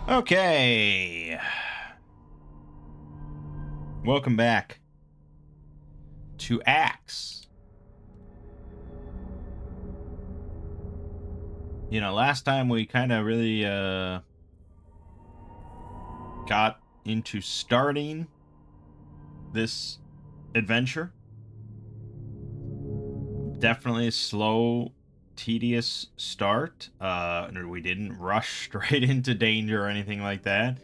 Okay. Welcome back to ACKS. You know, last time we kind of really got into starting this adventure. Definitely a slow, tedious start. We didn't rush straight into danger or anything like that.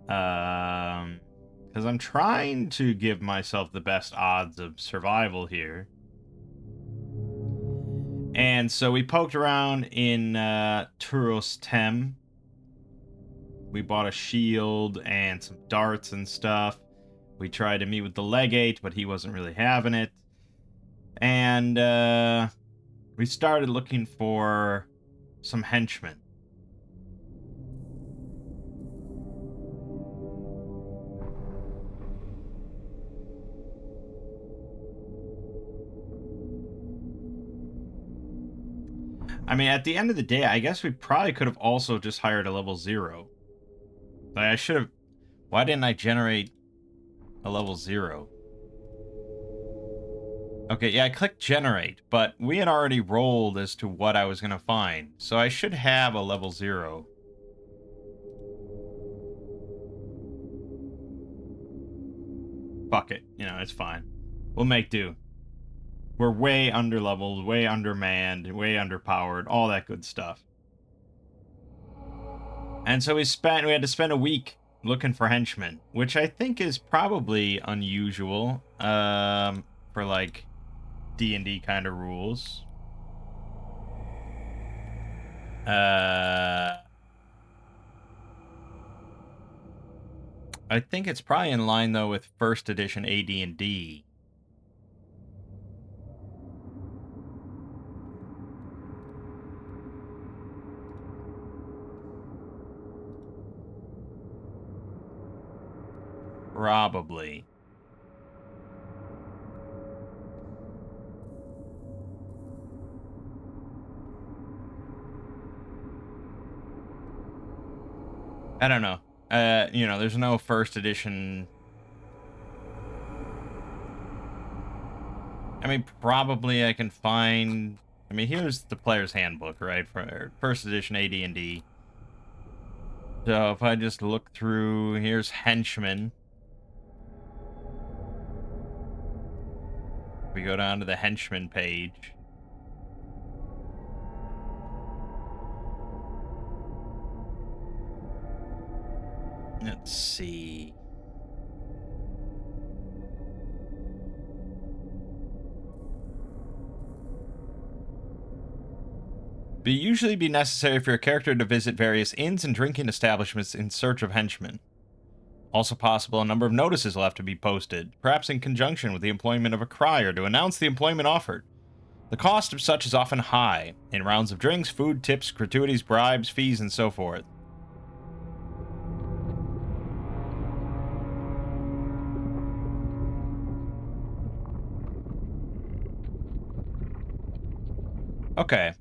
Because I'm trying to give myself the best odds of survival here. And so we poked around in Turos Tem. We bought a shield and some darts and stuff. We tried to meet with the legate, but he wasn't really having it. And we started looking for some henchmen. I mean, at the end of the day, I guess we probably could have also just hired a level 0. Like, I should have... Why didn't I generate a level 0? Okay, yeah, I clicked generate, but we had already rolled as to what I was going to find. So I should have a level 0. Fuck it. You know, it's fine. We'll make do. We're way under-leveled, way undermanned, way underpowered, all that good stuff. And so we had to spend a week looking for henchmen, which I think is probably unusual for, like, D&D kind of rules. I think it's probably in line, though, with first edition AD&D. Probably. I don't know. You know, there's no first edition. I mean, probably I can find... I mean, here's the player's handbook, right? For first edition AD&D. So if I just look through, here's henchmen. We go down to the henchman page. Let's see. It usually be necessary for your character to visit various inns and drinking establishments in search of henchmen. Also possible, a number of notices will have to be posted, perhaps in conjunction with the employment of a crier to announce the employment offered. The cost of such is often high, in rounds of drinks, food, tips, gratuities, bribes, fees, and so forth. Okay.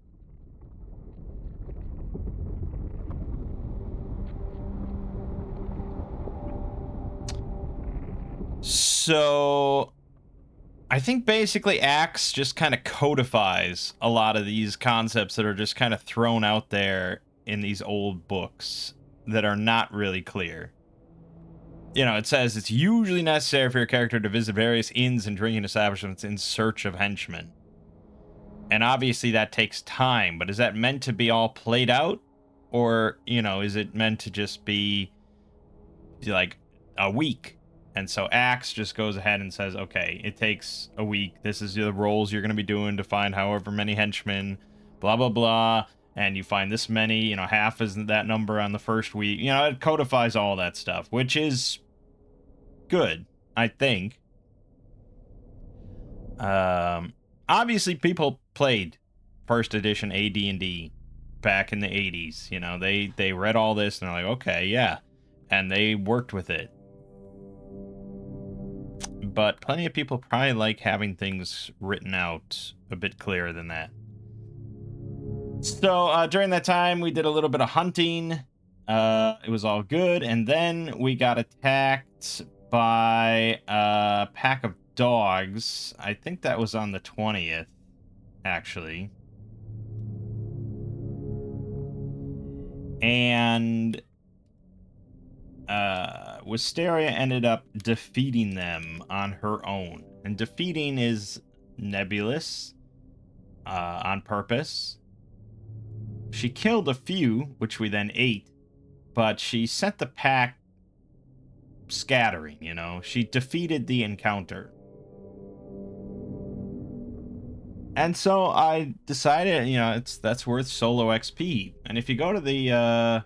So, I think basically ACKS just kind of codifies a lot of these concepts that are just kind of thrown out there in these old books that are not really clear. You know, it says it's usually necessary for your character to visit various inns and drinking establishments in search of henchmen. And obviously that takes time, but is that meant to be all played out? Or, you know, is it meant to just be like a week? And so ACKS just goes ahead and says, okay, it takes a week. This is the roles you're going to be doing to find however many henchmen, blah, blah, blah. And you find this many, you know, half isn't that number on the first week. You know, it codifies all that stuff, which is good, I think. Obviously, people played first edition AD&D back in the 80s. You know, they read all this and they're like, okay, yeah. And they worked with it. But plenty of people probably like having things written out a bit clearer than that. So during that time, we did a little bit of hunting. It was all good, and then we got attacked by a pack of dogs. I think that was on the 20th, actually. And Wisteria ended up defeating them on her own. And defeating is nebulous on purpose. She killed a few, which we then ate, but she sent the pack scattering, you know? She defeated the encounter. And so I decided, you know, that's worth solo XP. And if you go to the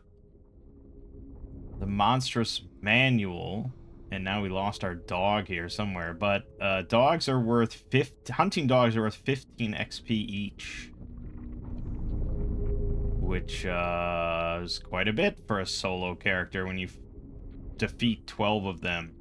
monstrous manual, and now we lost our dog here somewhere, but dogs are worth hunting dogs are worth 15 XP each, which is quite a bit for a solo character when you defeat 12 of them.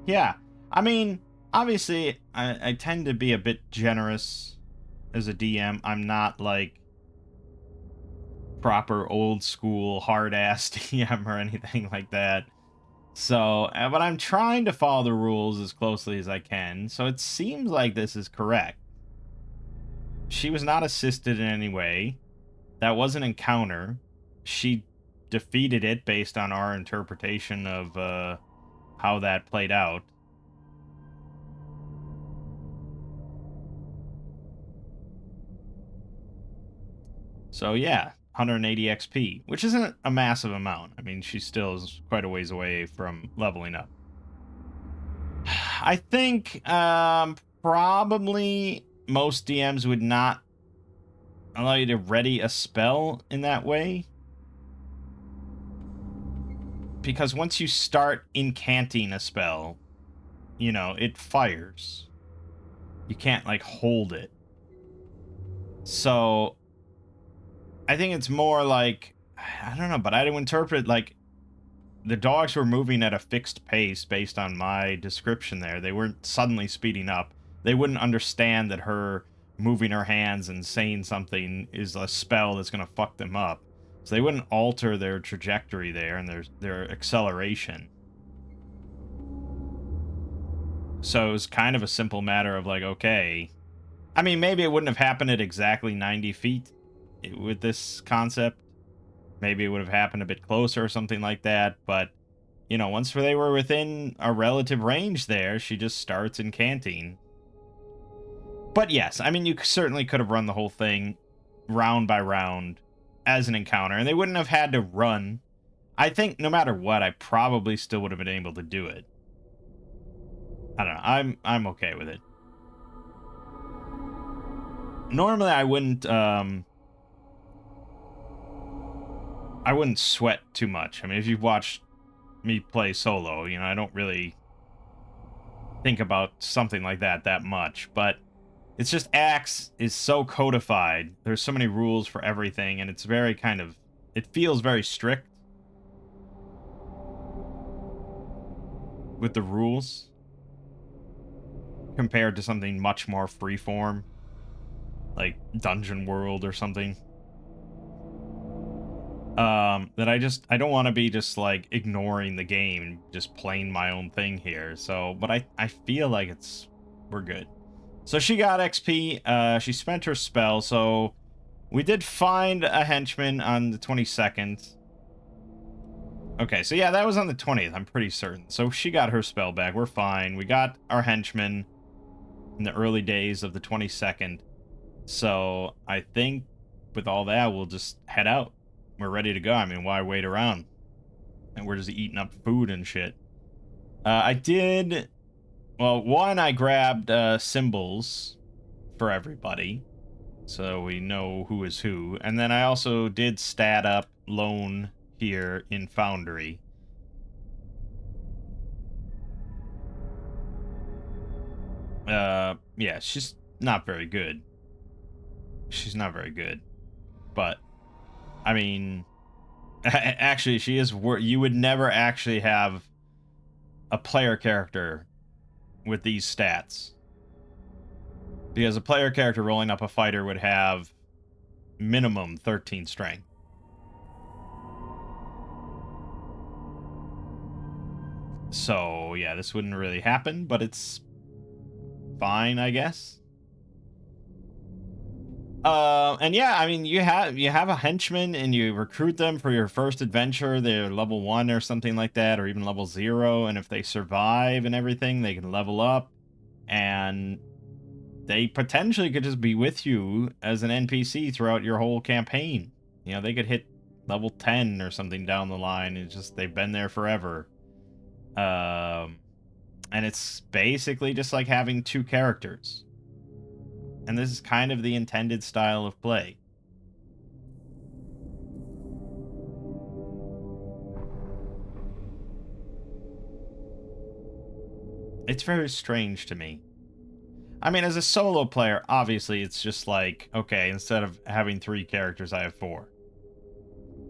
Yeah. I mean, obviously, I tend to be a bit generous as a DM. I'm not like proper old school hard ass DM or anything like that. So, but I'm trying to follow the rules as closely as I can. So it seems like this is correct. She was not assisted in any way. That was an encounter. She defeated it based on our interpretation of how that played out. So yeah, 180 XP, which isn't a massive amount. I mean, she still is quite a ways away from leveling up. I think probably most DMs would not allow you to ready a spell in that way. Because once you start incanting a spell, you know, it fires. You can't, like, hold it. So, I think it's more like, I don't know, but I'd interpret, like, the dogs were moving at a fixed pace based on my description there. They weren't suddenly speeding up. They wouldn't understand that her moving her hands and saying something is a spell that's going to fuck them up. So they wouldn't alter their trajectory there and their acceleration. So it was kind of a simple matter of like, okay. I mean, maybe it wouldn't have happened at exactly 90 feet with this concept. Maybe it would have happened a bit closer or something like that. But, you know, once they were within a relative range there, she just starts incanting. But yes, I mean, you certainly could have run the whole thing round by round as an encounter, and they wouldn't have had to run. I think no matter what, I probably still would have been able to do it. I don't know. I'm okay with it. Normally, I wouldn't sweat too much. I mean, if you've watched me play solo, you know, I don't really think about something like that much, but it's just ACKS is so codified. There's so many rules for everything, and it's very kind of, it feels very strict with the rules compared to something much more freeform, like Dungeon World or something. That I don't want to be just like ignoring the game, just playing my own thing here. So, but I feel like we're good. So she got XP. She spent her spell. So we did find a henchman on the 22nd. Okay, so yeah, that was on the 20th. I'm pretty certain. So she got her spell back. We're fine. We got our henchman in the early days of the 22nd. So I think with all that, we'll just head out. We're ready to go. I mean, why wait around? And we're just eating up food and shit. I did... Well, one, I grabbed symbols for everybody, so we know who is who. And then I also did stat up Lone here in Foundry. Yeah, she's not very good. She's not very good. But I mean, actually, she is. You would never actually have a player character with these stats, because a player character rolling up a fighter would have minimum 13 strength. So yeah, this wouldn't really happen, but it's fine, I guess. And yeah, I mean, you have a henchman and you recruit them for your first adventure. They're level 1 or something like that, or even level 0. And if they survive and everything, they can level up, and they potentially could just be with you as an NPC throughout your whole campaign. You know, they could hit level 10 or something down the line. It's just they've been there forever. And it's basically just like having 2 characters. And this is kind of the intended style of play. It's very strange to me. I mean, as a solo player, obviously it's just like, okay, instead of having 3 characters, I have 4.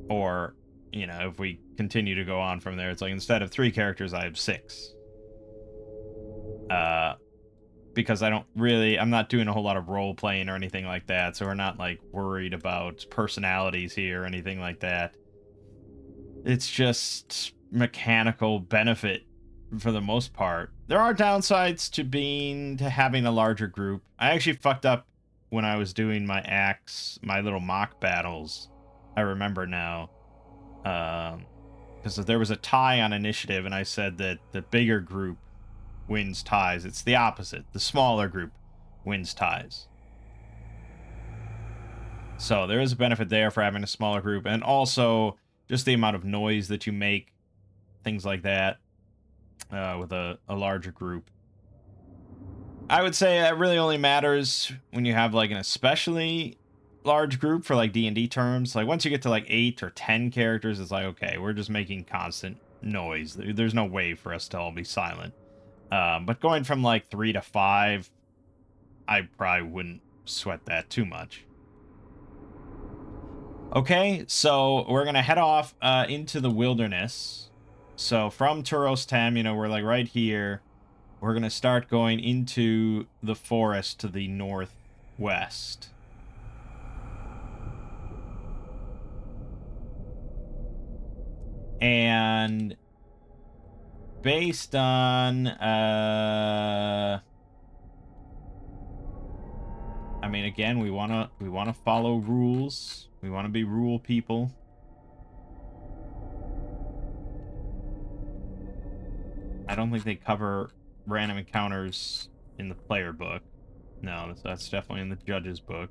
Or, you know, if we continue to go on from there, it's like instead of 3 characters, I have 6. Because I'm not doing a whole lot of role playing or anything like that, so we're not like worried about personalities here or anything like that. It's just mechanical benefit for the most part. There are downsides to having a larger group. I actually fucked up when I was doing my ACKS, my little mock battles. I remember now. Because there was a tie on initiative, and I said that the bigger group wins ties. It's the opposite. The smaller group wins ties. So there is a benefit there for having a smaller group, and also just the amount of noise that you make, things like that, with a larger group. I would say that really only matters when you have like an especially large group for like D&D terms. Like once you get to like 8 or 10 characters, it's like, okay, we're just making constant noise. There's no way for us to all be silent. But going from like 3 to 5, I probably wouldn't sweat that too much. Okay, so we're gonna head off into the wilderness. So from Turos Tem, you know, we're like right here. We're gonna start going into the forest to the northwest. And based on I mean, again, we wanna follow rules. We wanna be rule people. I don't think they cover random encounters in the player book. No, that's definitely in the judge's book.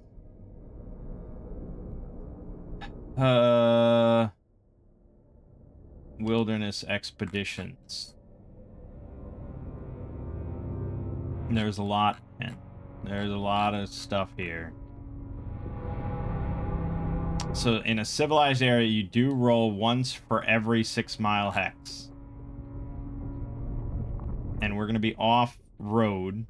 Wilderness expeditions. There's a lot, man. There's a lot of stuff here. So in a civilized area, you do roll once for every 6-mile hex. And we're going to be off-road.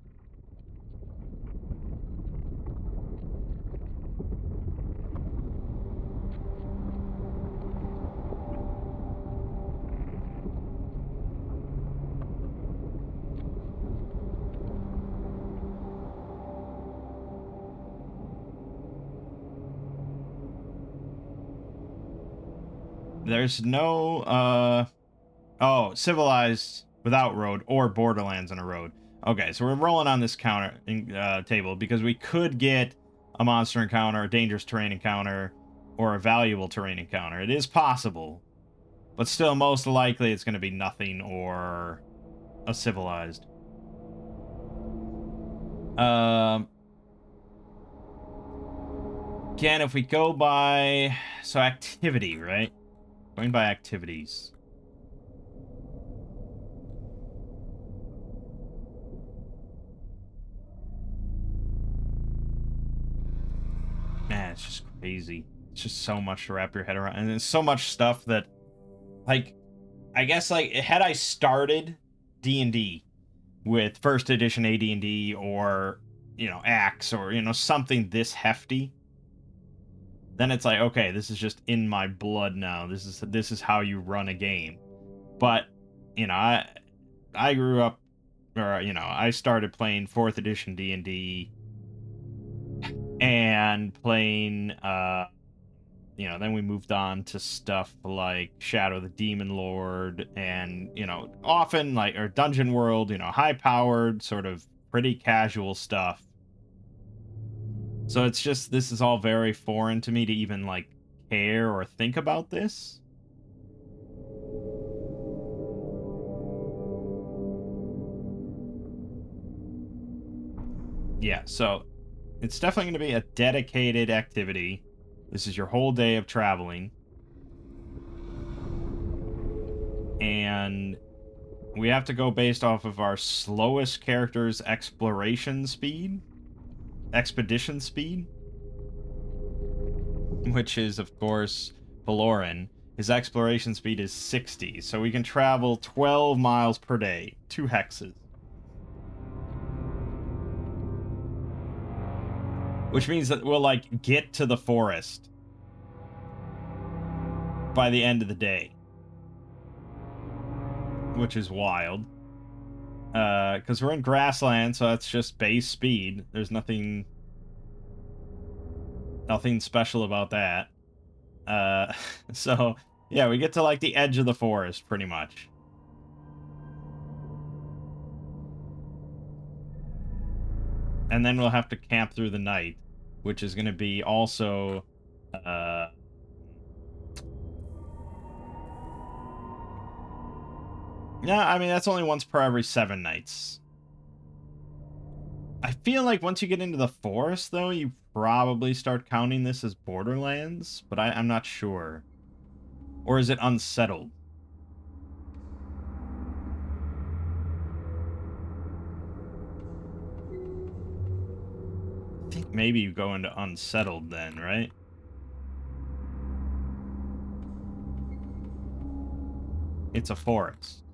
There's no, oh, civilized without road or Borderlands on a road. Okay, so we're rolling on this table because we could get a monster encounter, a dangerous terrain encounter, or a valuable terrain encounter. It is possible, but still, most likely it's going to be nothing or a civilized. Again, if we go by... So activity, right? Going by activities. Man, it's just crazy. It's just so much to wrap your head around. And there's so much stuff that... Like, I guess, like, had I started D&D with first edition AD&D or, you know, ACKS or, you know, something this hefty, then it's like, okay, this is just in my blood now. This is how you run a game. But, you know, I grew up, or, you know, I started playing 4th edition D&D and playing, you know, then we moved on to stuff like Shadow the Demon Lord and, you know, often like, or Dungeon World, you know, high powered, sort of pretty casual stuff. So it's just, this is all very foreign to me to even like care or think about this. Yeah, so it's definitely going to be a dedicated activity. This is your whole day of traveling. And we have to go based off of our slowest character's expedition speed, which is, of course, Valoran. His exploration speed is 60, so we can travel 12 miles per day, 2 hexes. Which means that we'll, like, get to the forest by the end of the day. Which is wild. Because we're in grassland, so that's just base speed. There's nothing special about that. So, yeah, we get to, like, the edge of the forest, pretty much. And then we'll have to camp through the night, which is going to be also, yeah, I mean, that's only once per every 7 nights. I feel like once you get into the forest, though, you probably start counting this as Borderlands, but I'm not sure. Or is it Unsettled? I think maybe you go into Unsettled then, right? It's a forest.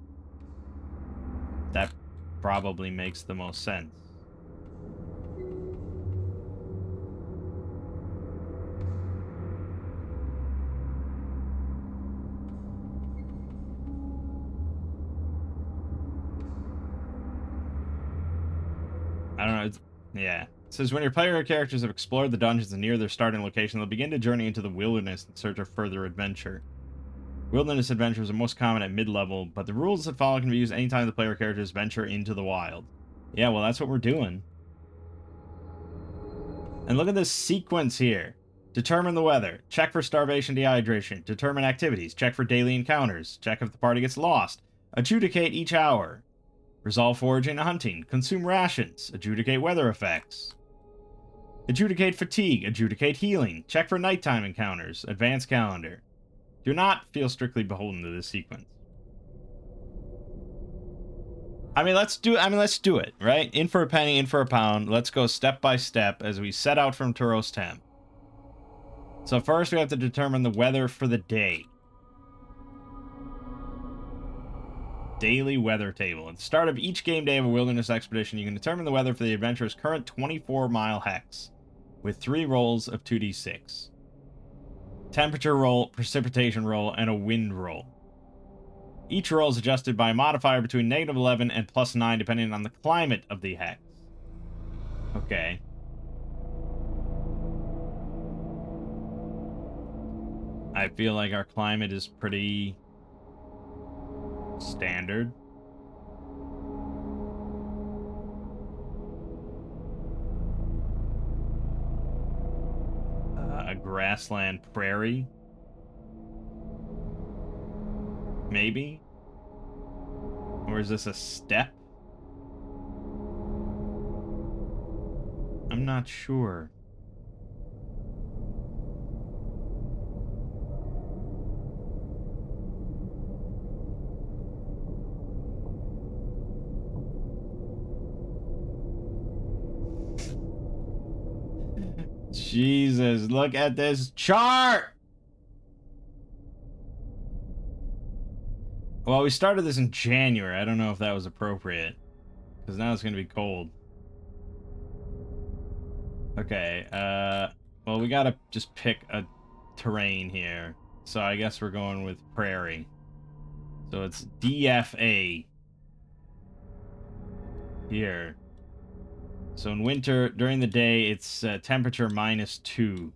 That probably makes the most sense. I don't know. Yeah. It says when your player characters have explored the dungeons and near their starting location, they'll begin to journey into the wilderness in search of further adventure. Wilderness adventures are most common at mid-level, but the rules that follow can be used anytime the player characters venture into the wild. Yeah, well, that's what we're doing. And look at this sequence here. Determine the weather. Check for starvation, dehydration. Determine activities. Check for daily encounters. Check if the party gets lost. Adjudicate each hour. Resolve foraging and hunting. Consume rations. Adjudicate weather effects. Adjudicate fatigue. Adjudicate healing. Check for nighttime encounters. Advanced calendar. Do not feel strictly beholden to this sequence. I mean, let's do it, right? In for a penny, in for a pound. Let's go step by step as we set out from Turos Temp. So first we have to determine the weather for the day. Daily weather table. At the start of each game day of a wilderness expedition, you can determine the weather for the adventurer's current 24-mile hex with 3 rolls of 2d6. Temperature roll, precipitation roll, and a wind roll. Each roll is adjusted by a modifier between -11 and +9 depending on the climate of the hex. Okay. I feel like our climate is pretty standard. A grassland prairie. Maybe? Or is this a steppe? I'm not sure. Jesus, look at this chart! Well, we started this in January. I don't know if that was appropriate. Because now it's going to be cold. Okay, well, we gotta just pick a terrain here. So I guess we're going with prairie. So it's DFA here. So in winter, during the day, it's temperature -2.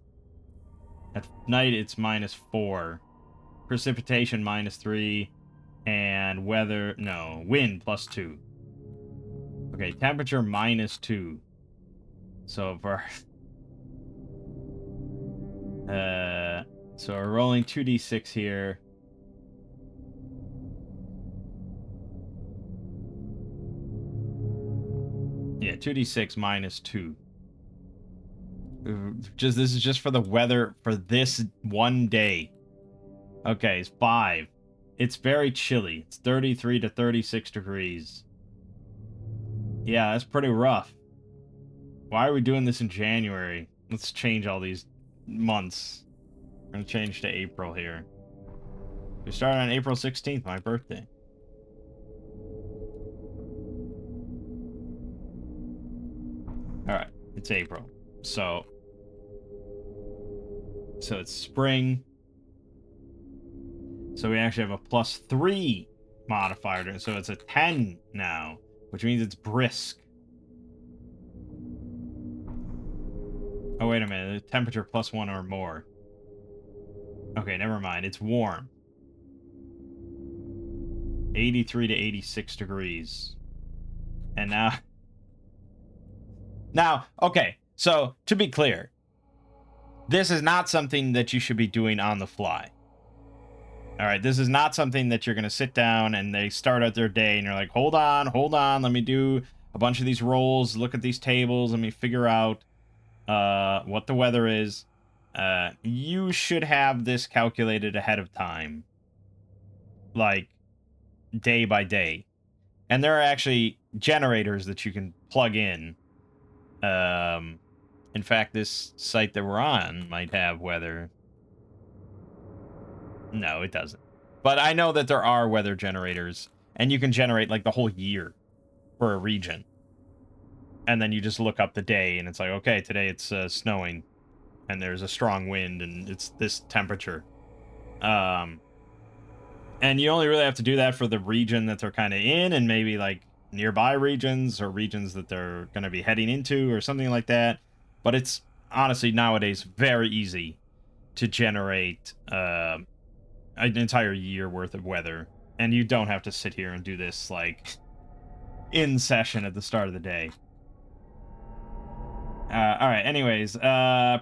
At night, it's -4. Precipitation -3. And weather, no, wind +2. Okay, temperature -2. So for so we're rolling 2d6 here. Yeah, 2d6 -2. This is just for the weather for this one day. Okay, it's 5. It's very chilly. It's 33 to 36 degrees. Yeah, that's pretty rough. Why are we doing this in January? Let's change all these months. We're gonna change to April here. We started on April 16th, my birthday. Alright, it's April. So it's spring. So we actually have a +3 modifier to it. So it's a 10 now, which means it's brisk. Oh, wait a minute. The temperature +1 or more. Okay, never mind. It's warm. 83 to 86 degrees. And now... Now, okay. So, to be clear, this is not something that you should be doing on the fly. All right, this is not something that you're going to sit down and they start out their day and you're like, hold on, let me do a bunch of these rolls, look at these tables, let me figure out what the weather is. You should have this calculated ahead of time, like day by day. And there are actually generators that you can plug in. In fact, this site that we're on might have weather. No, it doesn't. But I know that there are weather generators, and you can generate like the whole year for a region. And then you just look up the day, and it's like, okay, today it's snowing, and there's a strong wind, and it's this temperature. And you only really have to do that for the region that they're kind of in, and maybe like nearby regions or regions that they're going to be heading into or something like that. But it's honestly nowadays very easy to generate an entire year worth of weather, and you don't have to sit here and do this like in session at the start of the day. All right, anyways,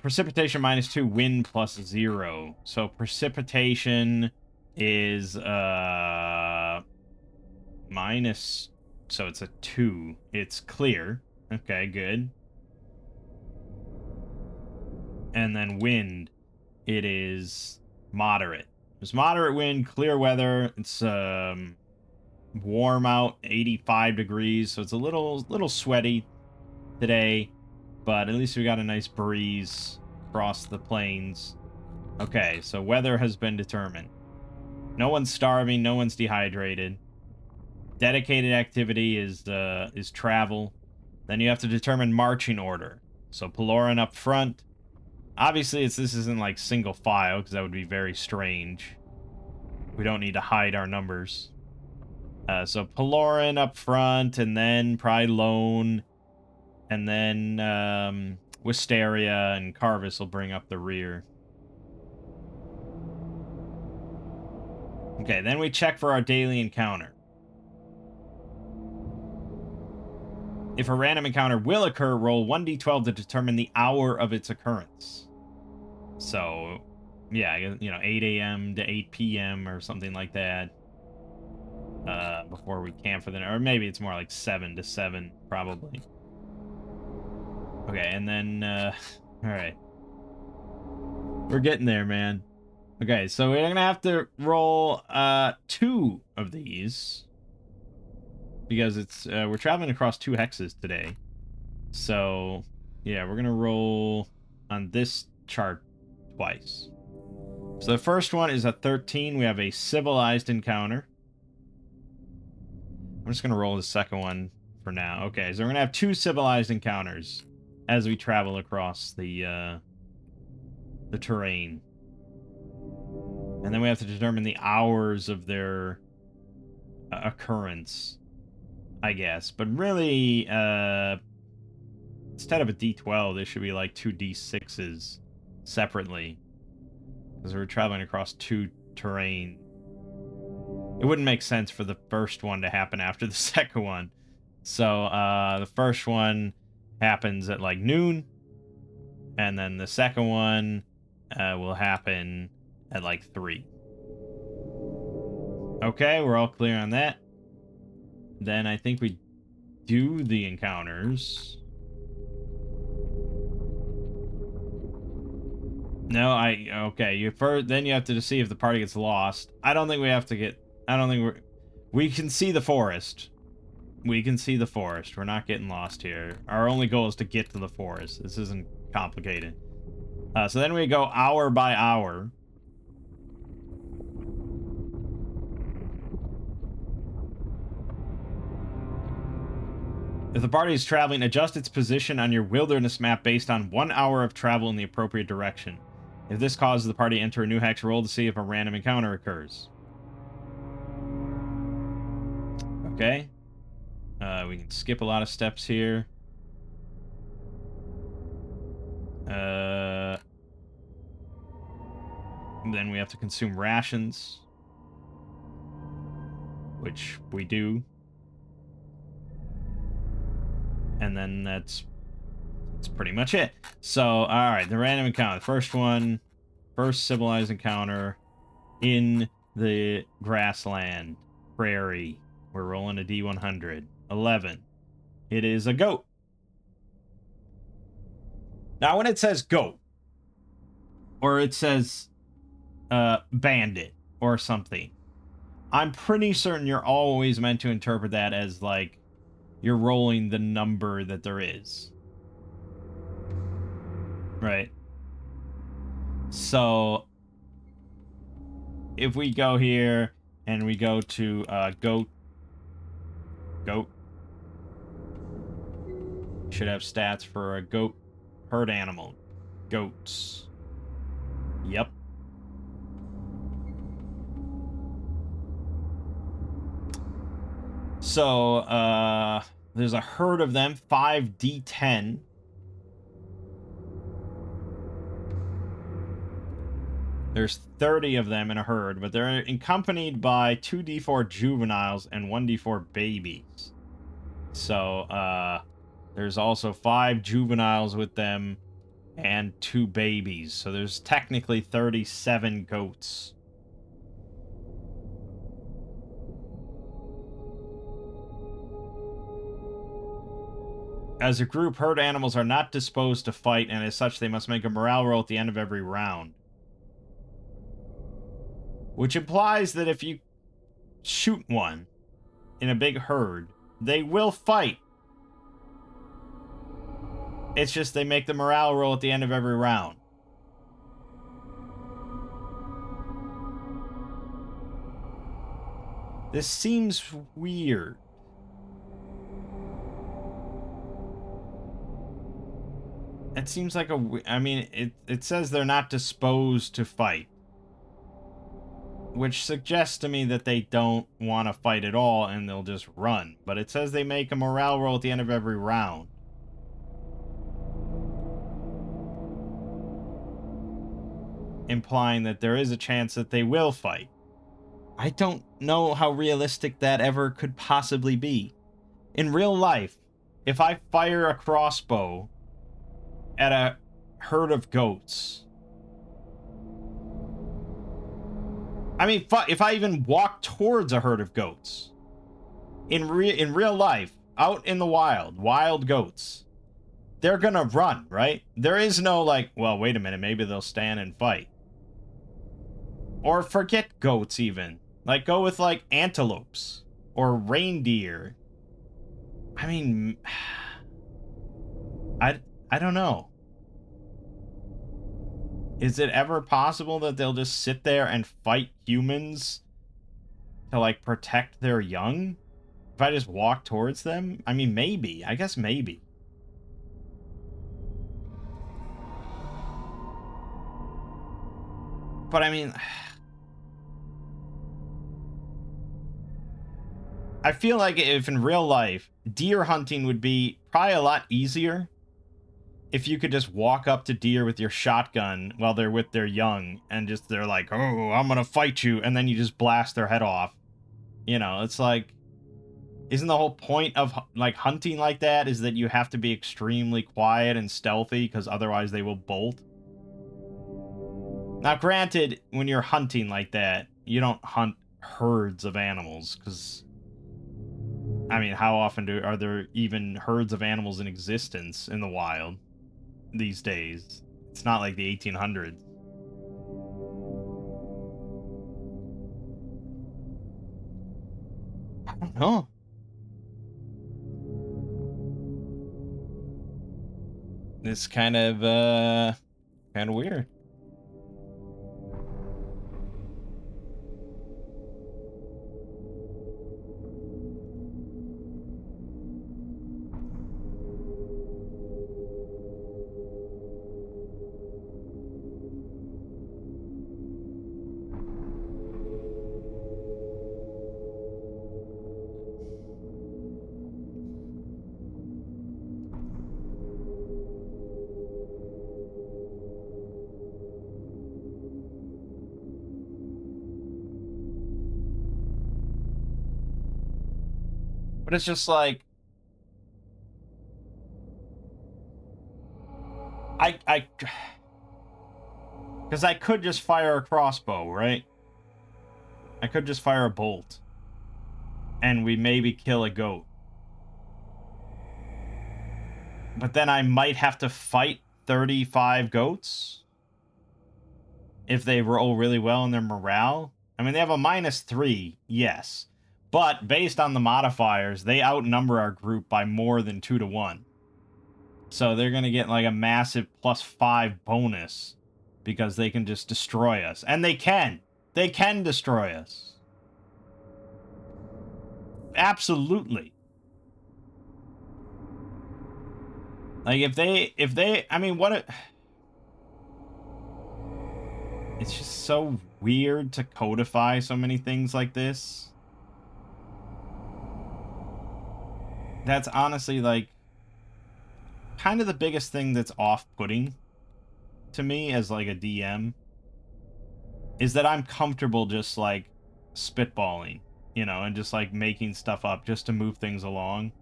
precipitation -2, wind +0. So precipitation is minus, so it's a 2. It's clear. Okay, good. And then wind, it is moderate. It's moderate wind, clear weather. It's warm out, 85 degrees, so it's a little sweaty today, but at least we got a nice breeze across the plains. Okay, so weather has been determined. No one's starving, no one's dehydrated. Dedicated activity is travel. Then you have to determine marching order. So Peloran up front. Obviously, this isn't like single file, because that would be very strange. We don't need to hide our numbers. So Peloran up front, and then probably Lone, and then Wisteria and Carvis will bring up the rear. Okay, then we check for our daily encounter. If a random encounter will occur, roll 1d12 to determine the hour of its occurrence. So, yeah, 8 a.m. to 8 p.m. or something like that. Before we camp for the night. Or maybe it's more like 7 to 7, probably. Okay, and then, alright. We're getting there, man. Okay, so we're gonna have to roll 2 of these. Because it's we're traveling across 2 hexes today. So, yeah, we're gonna roll on this chart twice. So the first one is a 13. We have a civilized encounter. I'm just gonna roll the second one for now. Okay, so we're gonna have 2 civilized encounters as we travel across the terrain. And then we have to determine the hours of their occurrence, I guess. But really, instead of a D12, there should be like 2 D6s separately. Because we're traveling across 2 terrain. It wouldn't make sense for the first one to happen after the second one. So, the first one happens at like noon. And then the second one will happen at like 3. Okay, we're all clear on that. Then I think we do the encounters. No, okay, then you have to see if the party gets lost. I don't think we have to get, we can see the forest. We can see the forest. We're not getting lost here. Our only goal is to get to the forest. This isn't complicated. So then we go hour by hour. If the party is traveling, adjust its position on your wilderness map based on 1 hour of travel in the appropriate direction. If this causes the party to enter a new hex, roll to see if a random encounter occurs. Okay. We can skip a lot of steps here. Then we have to consume rations. Which we do. And then that's pretty much it. So, alright, the random encounter. The first civilized encounter in the grassland. Prairie. We're rolling a D100. 11. It is a goat. Now, when it says goat, or it says bandit, or something, I'm pretty certain you're always meant to interpret that as, like, you're rolling the number that there is. Right? So, if we go here, and we go to goat, should have stats for a goat herd animal. Goats. Yep. So, there's a herd of them, 5d10. There's 30 of them in a herd, but they're accompanied by 2d4 juveniles and 1d4 babies. So, there's also 5 juveniles with them and 2 babies. So there's technically 37 goats. As a group, herd animals are not disposed to fight, and as such, they must make a morale roll at the end of every round. Which implies that if you shoot one in a big herd, they will fight. It's just they make the morale roll at the end of every round. This seems weird. It seems like I mean, it says they're not disposed to fight. Which suggests to me that they don't want to fight at all and they'll just run. But it says they make a morale roll at the end of every round. Implying that there is a chance that they will fight. I don't know how realistic that ever could possibly be. In real life, if I fire a crossbow at a herd of goats, I mean, if I even walk towards a herd of goats, in real life, out in the wild goats, they're gonna run, right? There is no, like, well, wait a minute, maybe they'll stand and fight. Or forget goats, even. Like, go with, like, antelopes. Or reindeer. I mean, I don't know. Is it ever possible that they'll just sit there and fight humans to, like, protect their young? If I just walk towards them? I mean, maybe. I guess maybe. But, I mean, I feel like if in real life, deer hunting would be probably a lot easier if you could just walk up to deer with your shotgun while they're with their young and just they're like, oh, I'm gonna fight you, and then you just blast their head off. You know, it's like, isn't the whole point of like hunting like that is that you have to be extremely quiet and stealthy because otherwise they will bolt? Now, granted, when you're hunting like that, you don't hunt herds of animals because, I mean, how often are there even herds of animals in existence in the wild these days? It's not like the 1800s. I don't know. It's kind of weird. But it's just like I because I could just fire a crossbow, right? I could just fire a bolt and we maybe kill a goat. But then I might have to fight 35 goats if they roll really well in their morale. I mean, they have a -3, yes. But based on the modifiers, they outnumber our group by more than 2 to 1. So they're going to get like a massive +5 bonus because they can just destroy us. And they can. They can destroy us. Absolutely. Like if they I mean it's just so weird to codify so many things like this. That's honestly like kind of the biggest thing that's off-putting to me as like a DM is that I'm comfortable just like spitballing, you know, and just like making stuff up just to move things along.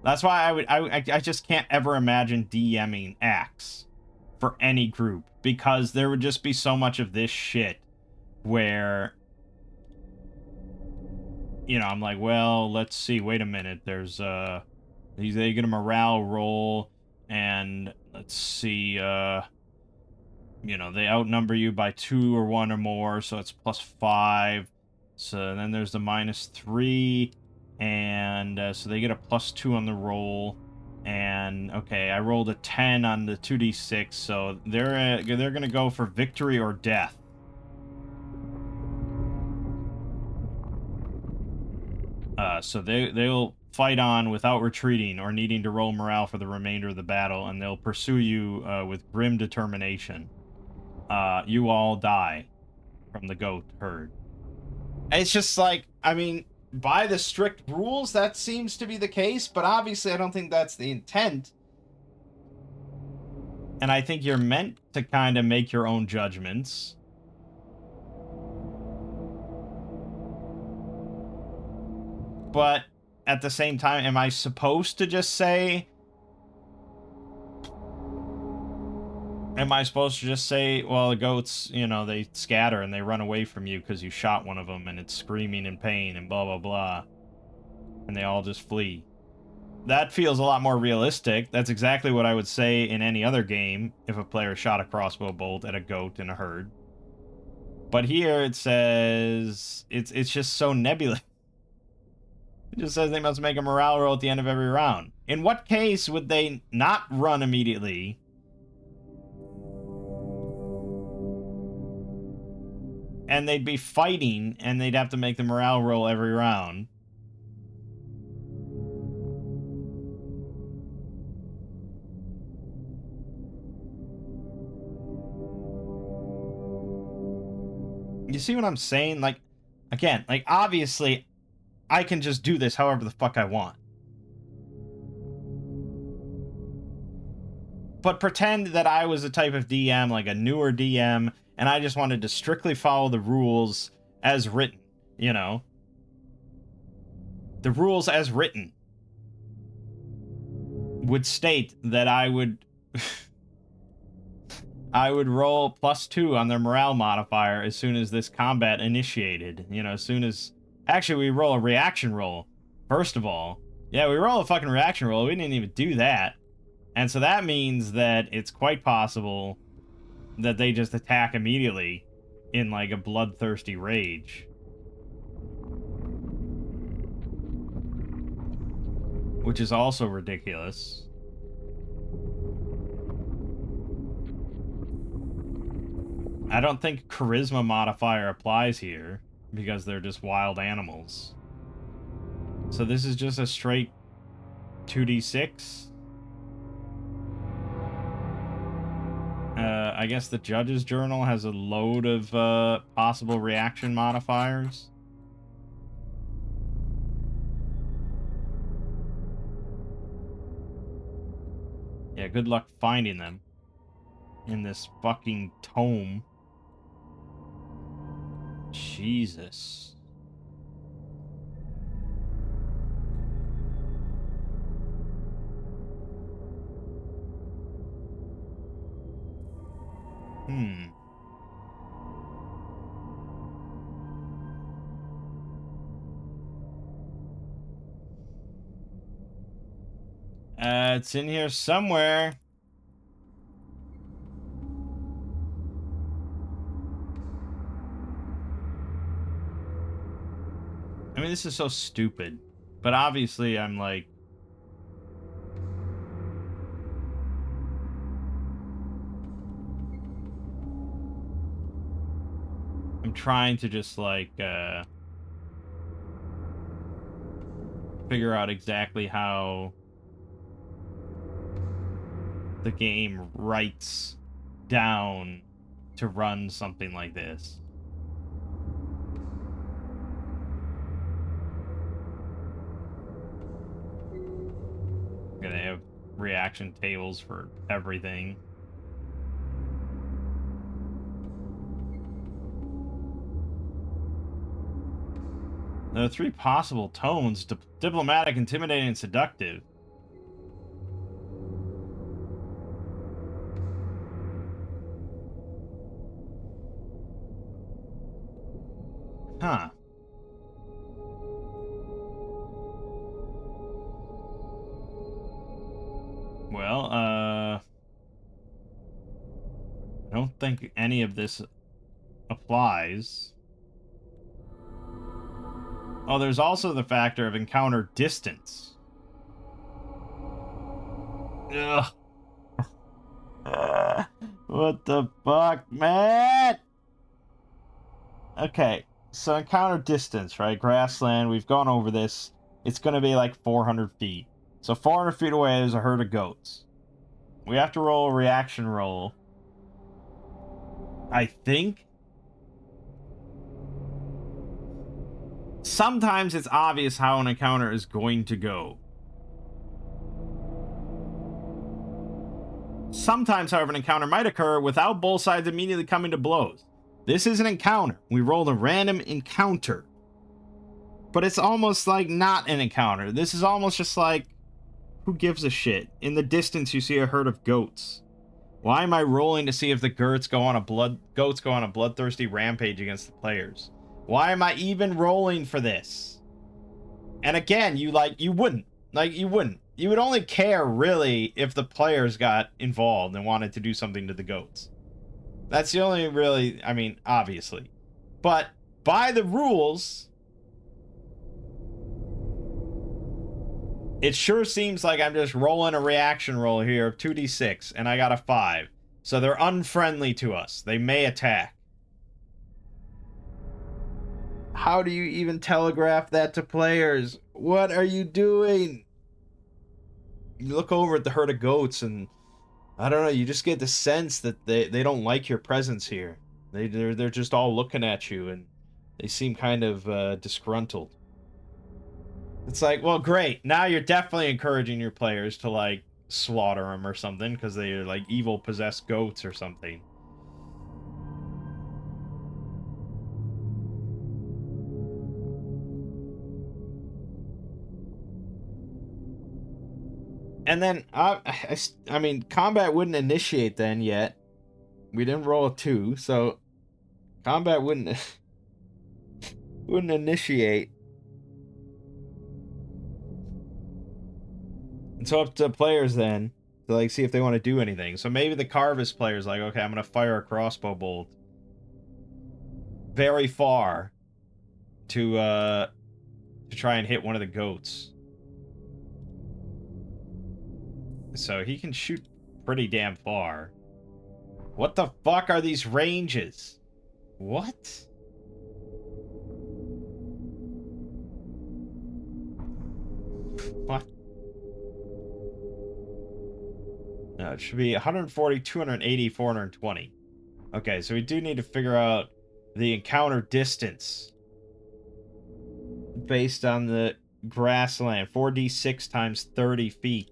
That's why I just can't ever imagine DMing ACKS for any group because there would just be so much of this shit where, you know, I'm like, well, let's see, wait a minute, there's they get a morale roll and let's see, you know, they outnumber you by 2 or 1 or more, so it's +5. So then there's the -3, and so they get a +2 on the roll. And okay, I rolled a 10 on the 2d6, so they're gonna go for victory or death. So they'll fight on without retreating or needing to roll morale for the remainder of the battle, and they'll pursue you with grim determination. You all die from the goat herd. It's just like, I mean, by the strict rules, that seems to be the case, but obviously I don't think that's the intent. And I think you're meant to kind of make your own judgments. But at the same time, am I supposed to just say... Am I supposed to just say, well, the goats, you know, they scatter and they run away from you because you shot one of them and it's screaming in pain and blah, blah, blah. And they all just flee. That feels a lot more realistic. That's exactly what I would say in any other game if a player shot a crossbow bolt at a goat in a herd. But here it says it's just so nebulous. It just says they must make a morale roll at the end of every round. In what case would they not run immediately? And they'd be fighting, and they'd have to make the morale roll every round. You see what I'm saying? Like, again, like, obviously, I can just do this however the fuck I want. But pretend that I was a type of DM, like a newer DM, and I just wanted to strictly follow the rules as written, you know? The rules as written would state that I would I would roll +2 on their morale modifier as soon as this combat initiated. You know, as soon as... Actually, we roll a reaction roll, first of all. Yeah, we roll a fucking reaction roll. We didn't even do that. And so that means that it's quite possible that they just attack immediately in, like, a bloodthirsty rage. Which is also ridiculous. I don't think charisma modifier applies here, because they're just wild animals. So this is just a straight 2d6. I guess the judge's journal has a load of possible reaction modifiers. Yeah, good luck finding them in this fucking tome. Jesus. It's in here somewhere. I mean, this is so stupid. But obviously, I'm like... I'm trying to just, like, figure out exactly how the game writes down to run something like this. They have reaction tables for everything. There are 3 possible tones: diplomatic, intimidating, and seductive. Huh. Well, I don't think any of this applies. Oh, there's also the factor of encounter distance. Ugh. What the fuck, man? Okay, so encounter distance, right? Grassland, we've gone over this. It's going to be like 400 feet. So 400 feet away, there's a herd of goats. We have to roll a reaction roll. I think. Sometimes it's obvious how an encounter is going to go. Sometimes, however, an encounter might occur without both sides immediately coming to blows. This is an encounter. We rolled a random encounter. But it's almost like not an encounter. This is almost just like, who gives a shit? In the distance, you see a herd of goats. Why am I rolling to see if the goats go on a bloodthirsty rampage against the players? Why am I even rolling for this? And again, you wouldn't. You wouldn't. You would only care, really, if the players got involved and wanted to do something to the goats. That's the only really, I mean, obviously. But by the rules, it sure seems like I'm just rolling a reaction roll here of 2d6, and I got a 5. So they're unfriendly to us. They may attack. How do you even telegraph that to players? What are you doing? You look over at the herd of goats, and I don't know, you just get the sense that they don't like your presence here. They're just all looking at you, and they seem kind of disgruntled. It's like, well, great. Now you're definitely encouraging your players to, like, slaughter them or something because they're, like, evil possessed goats or something. And then, I mean, combat wouldn't initiate then yet. We didn't roll a 2, so combat wouldn't wouldn't initiate. It's up to players then to, like, see if they want to do anything. So maybe the Carvis player's like, okay, I'm gonna fire a crossbow bolt very far to try and hit one of the goats. So he can shoot pretty damn far. What the fuck are these ranges? What? What? No, it should be 140, 280, 420. Okay, so we do need to figure out the encounter distance based on the grassland. 4d6 times 30 feet.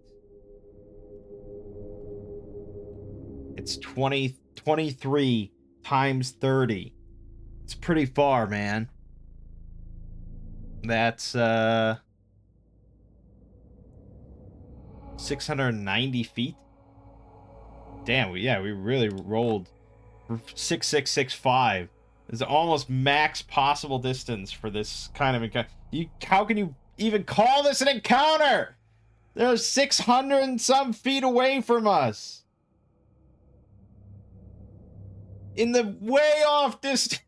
It's 23 times 30. It's pretty far, man. That's 690 feet. Damn, we really rolled 6665. It's almost max possible distance for this kind of encounter. How can you even call this an encounter? They're 600 and some feet away from us. In the way off distance.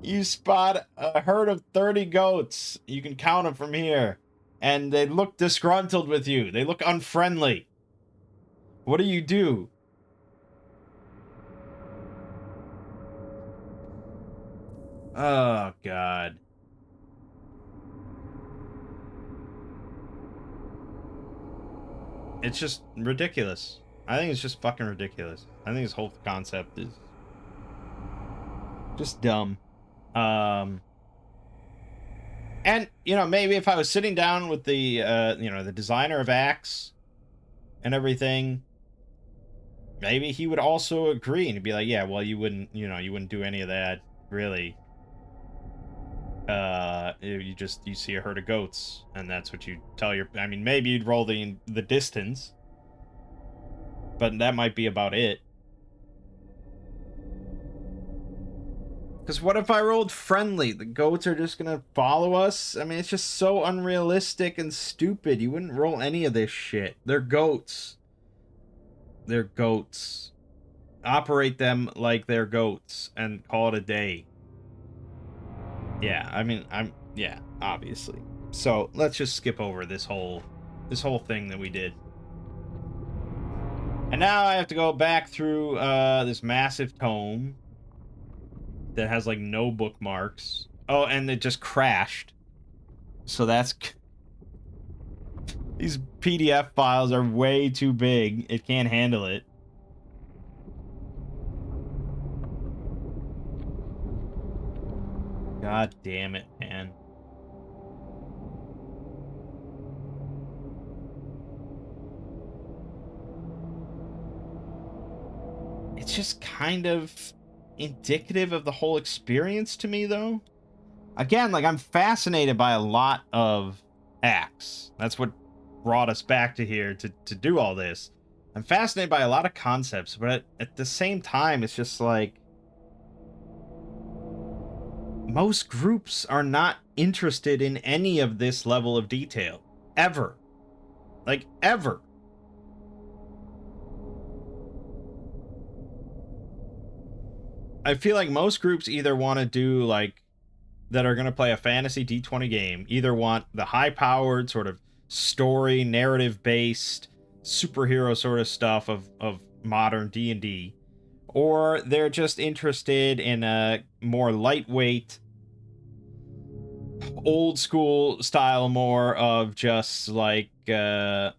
You spot a herd of 30 goats. You can count them from here. And they look disgruntled with you. They look unfriendly. What do you do? Oh, God. It's just ridiculous. I think it's just fucking ridiculous. I think this whole concept is just dumb. And, you know, maybe if I was sitting down with the, you know, the designer of ACKS and everything, maybe he would also agree and be like, yeah, well, you wouldn't do any of that, really. You see a herd of goats, and that's what you tell your, I mean, maybe you'd roll the distance, but that might be about it. Because what if I rolled friendly? The goats are just gonna follow us? I mean, it's just so unrealistic and stupid. You wouldn't roll any of this shit. They're goats. They're goats. Operate them like they're goats and call it a day. Yeah, I mean, yeah, obviously. So let's just skip over this whole thing that we did. And now I have to go back through this massive tome that has, like, no bookmarks. Oh, and it just crashed. So that's... These PDF files are way too big. It can't handle it. God damn it, man. It's just kind of indicative of the whole experience to me, though. Again, like, I'm fascinated by a lot of ACKS. That's what brought us back to here to do all this. I'm fascinated by a lot of concepts, but at the same time, it's just like, most groups are not interested in any of this level of detail. Ever. Like, ever. I feel like most groups either want to do, like, that are going to play a fantasy D20 game, either want the high-powered sort of story, narrative-based, superhero sort of stuff of modern D&D, or they're just interested in a more lightweight, old school style, more of just, like, more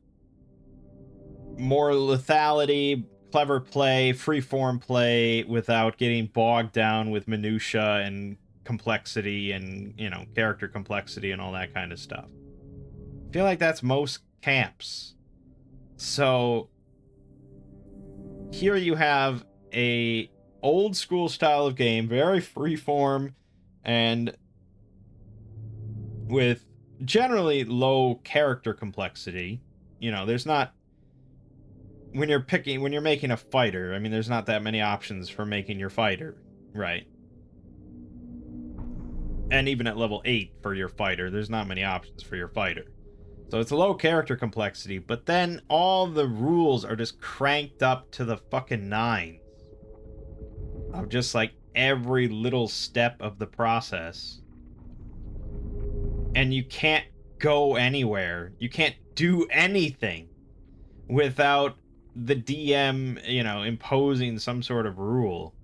lethality, clever play, freeform play, without getting bogged down with minutia and complexity and, character complexity and all that kind of stuff. I feel like that's most camps. So here you have a old school style of game, very freeform and with generally low character complexity. There's not, when you're making a fighter, I mean, there's not that many options for making your fighter, right? And even at level 8 for your fighter, there's not many options for your fighter. So it's a low character complexity, but then all the rules are just cranked up to the fucking nines. Of just like every little step of the process. And you can't go anywhere. You can't do anything without the DM, imposing some sort of rule.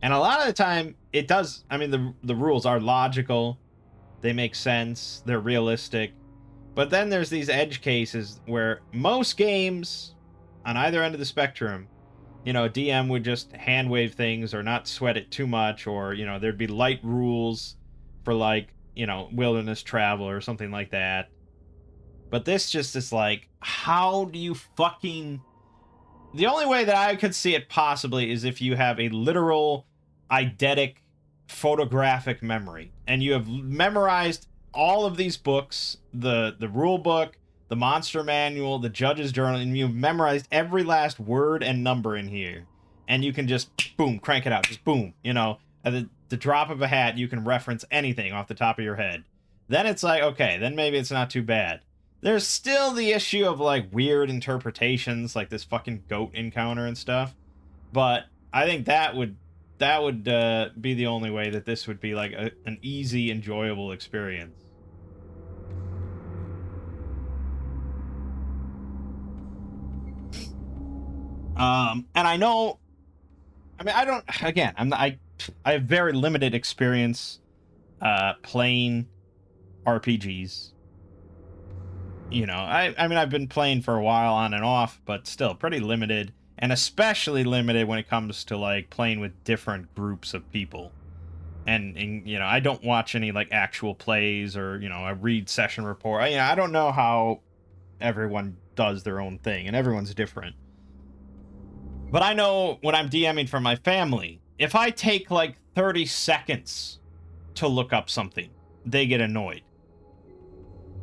And a lot of the time, it does. I mean, the rules are logical. They make sense. They're realistic. But then there's these edge cases where most games on either end of the spectrum, a DM would just hand wave things or not sweat it too much, or, there'd be light rules for like, wilderness travel or something like that. But this just is like, how do you fucking... The only way that I could see it possibly is if you have a literal eidetic photographic memory and you have memorized all of these books, the rule book, the monster manual, the judge's journal, and you've memorized every last word and number in here, and you can just boom, crank it out, just boom, at the drop of a hat you can reference anything off the top of your head. Then it's like, okay, then maybe it's not too bad. There's still the issue of like weird interpretations, like this fucking goat encounter and stuff, but I think that would be the only way that this would be like an easy, enjoyable experience. And I know, I mean, I don't, again, I have very limited experience playing RPGs. I mean, I've been playing for a while on and off, but still pretty limited, and especially limited when it comes to like playing with different groups of people. And I don't watch any like actual plays, or I read session report. I don't know how everyone does their own thing, and everyone's different. But I know when I'm DMing for my family, if I take like 30 seconds to look up something, they get annoyed.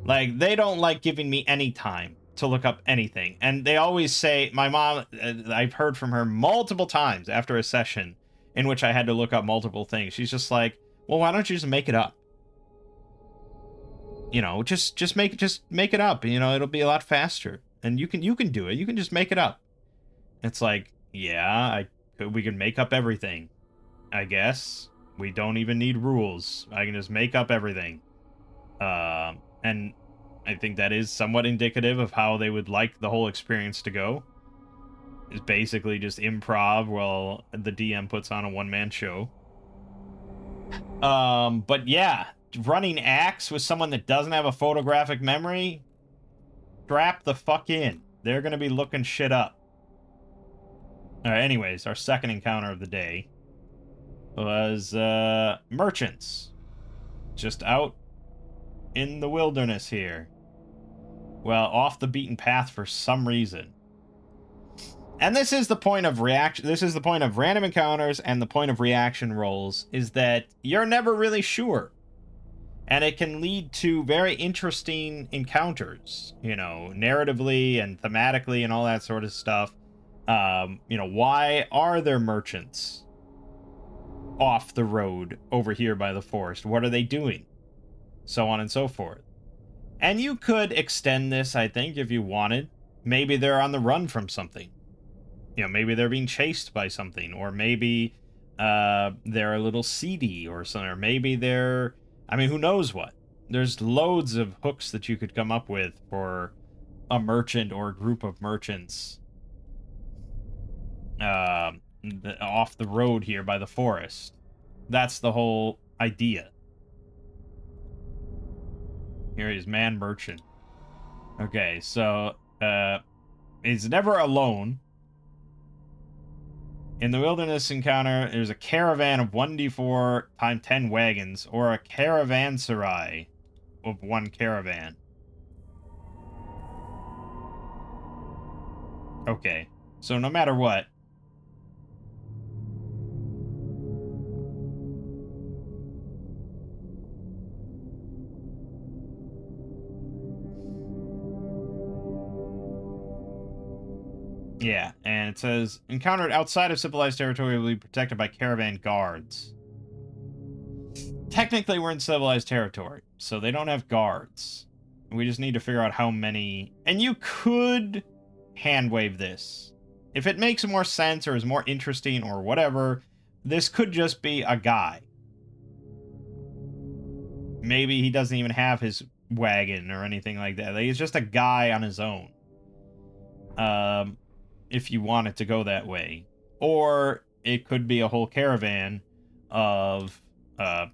Like, they don't like giving me any time to look up anything. And they always say, my mom, I've heard from her multiple times after a session in which I had to look up multiple things. She's just like, well, why don't you just make it up? Just make it up. It'll be a lot faster. And you can do it. You can just make it up. It's like, yeah, we can make up everything. I guess. We don't even need rules. I can just make up everything. And I think that is somewhat indicative of how they would like the whole experience to go. It's basically just improv while the DM puts on a one-man show. But yeah, running ACKS with someone that doesn't have a photographic memory, strap the fuck in. They're gonna be looking shit up. Alright, anyways, our second encounter of the day was merchants. Just out in the wilderness here. Well, off the beaten path for some reason. And this is the point of reaction. This is the point of random encounters and the point of reaction rolls, is that you're never really sure. And it can lead to very interesting encounters, narratively and thematically and all that sort of stuff. Why are there merchants off the road over here by the forest? What are they doing? So on and so forth. And you could extend this, I think, if you wanted. Maybe they're on the run from something. Maybe they're being chased by something, or maybe they're a little seedy or something, or maybe they're, I mean, who knows what. There's loads of hooks that you could come up with for a merchant or a group of merchants off the road here by the forest. That's the whole idea. Here he is, man merchant. Okay, so he's never alone. In the wilderness encounter, there's a caravan of 1d4 times 10 wagons, or a caravanserai of 1 caravan. Okay, so no matter what. Yeah, and it says, encountered outside of civilized territory will be protected by caravan guards. Technically, we're in civilized territory, so they don't have guards. We just need to figure out how many... And you could hand wave this. If it makes more sense or is more interesting or whatever, this could just be a guy. Maybe he doesn't even have his wagon or anything like that. Like, he's just a guy on his own. If you want it to go that way. Or it could be a whole caravan of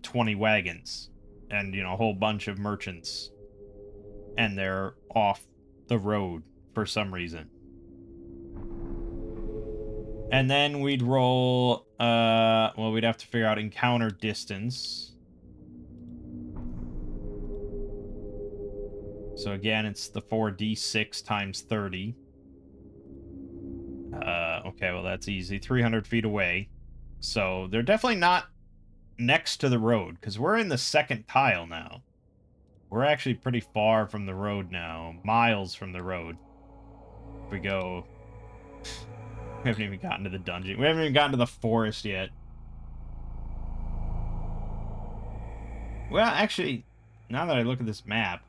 20 wagons and, you know, a whole bunch of merchants. And they're off the road for some reason. And then we'd roll, well, we'd have to figure out encounter distance. So again, it's the 4d6 times 30. Okay, well, that's easy. 300 feet away. So they're definitely not next to the road, because we're in the second tile now. We're actually pretty far from the road now. Miles from the road. If we go... We haven't even gotten to the dungeon. We haven't even gotten to the forest yet. Well, actually, now that I look at this map,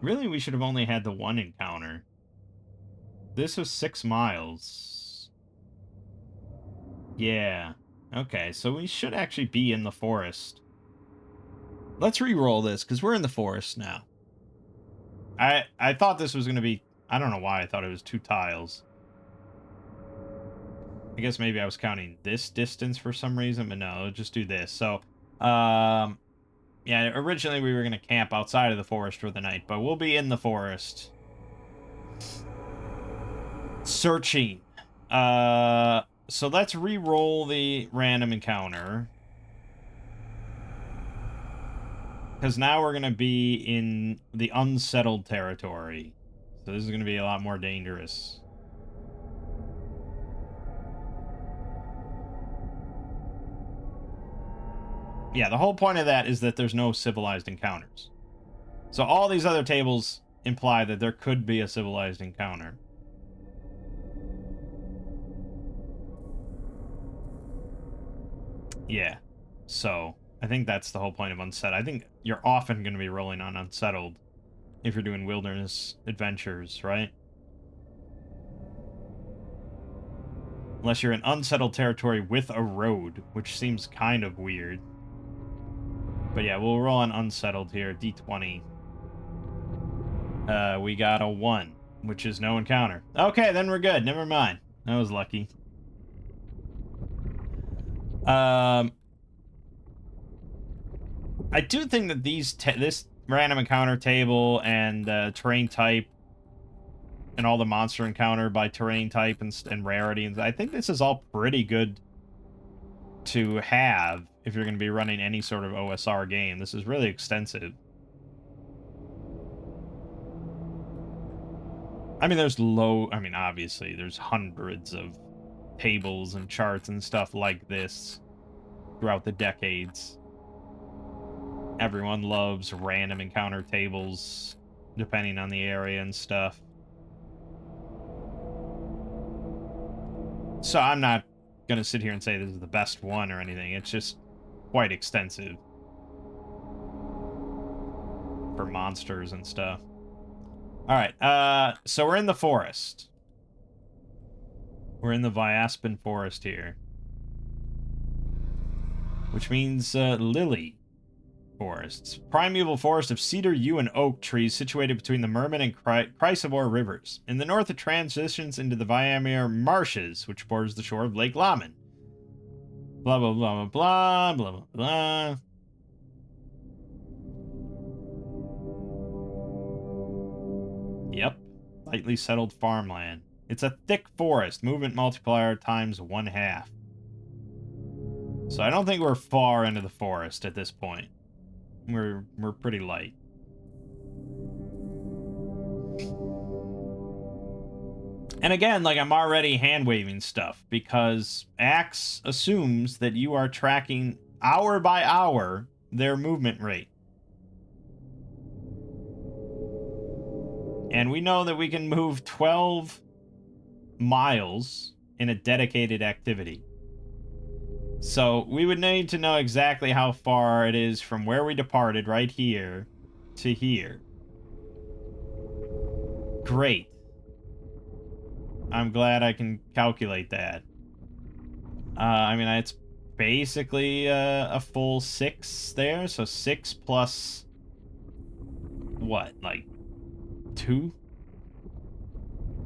really we should have only had the one encounter. This was 6 miles. Yeah. Okay, so we should actually be in the forest. Let's re-roll this, because we're in the forest now. I thought this was going to be... I don't know why I thought it was 2 tiles. I guess maybe I was counting this distance for some reason, but no, just do this. So, yeah, originally we were going to camp outside of the forest for the night, but we'll be in the forest. Searching. So let's re-roll the random encounter. Because now we're going to be in the unsettled territory. So this is going to be a lot more dangerous. Yeah, the whole point of that is that there's no civilized encounters. So all these other tables imply that there could be a civilized encounter. Yeah. So, I think that's the whole point of unsettled. I think you're often going to be rolling on unsettled if you're doing wilderness adventures, right? Unless you're in unsettled territory with a road, which seems kind of weird. But yeah, we'll roll on unsettled here, d20. We got a 1, which is no encounter. Okay, then we're good. Never mind. That was lucky. I do think that this random encounter table and terrain type and all the monster encounter by terrain type and rarity, and I think this is all pretty good to have if you're going to be running any sort of OSR game. This is really extensive. I mean, obviously, there's hundreds of tables and charts and stuff like this throughout the decades. Everyone loves random encounter tables, depending on the area and stuff. So I'm not going to sit here and say this is the best one or anything. It's just quite extensive for monsters and stuff. Alright, so we're in the forest. We're in the Viaspen forest here. Which means, Lily forests. Primeval forest of cedar, yew, and oak trees situated between the Merman and Chrysaor rivers. In the north, it transitions into the Viamere marshes, which borders the shore of Lake Laman. Blah, blah, blah, blah, blah, blah, blah. Yep. Lightly settled farmland. It's a thick forest. Movement multiplier times 1/2. So I don't think we're far into the forest at this point. We're pretty light. And again, like, I'm already hand-waving stuff because ACKS assumes that you are tracking hour by hour their movement rate. And we know that we can move 12 miles in a dedicated activity. So we would need to know exactly how far it is from where we departed right here to here. Great. I'm glad I can calculate that. I mean, it's basically a full 6 there. So 6 plus what, like 2?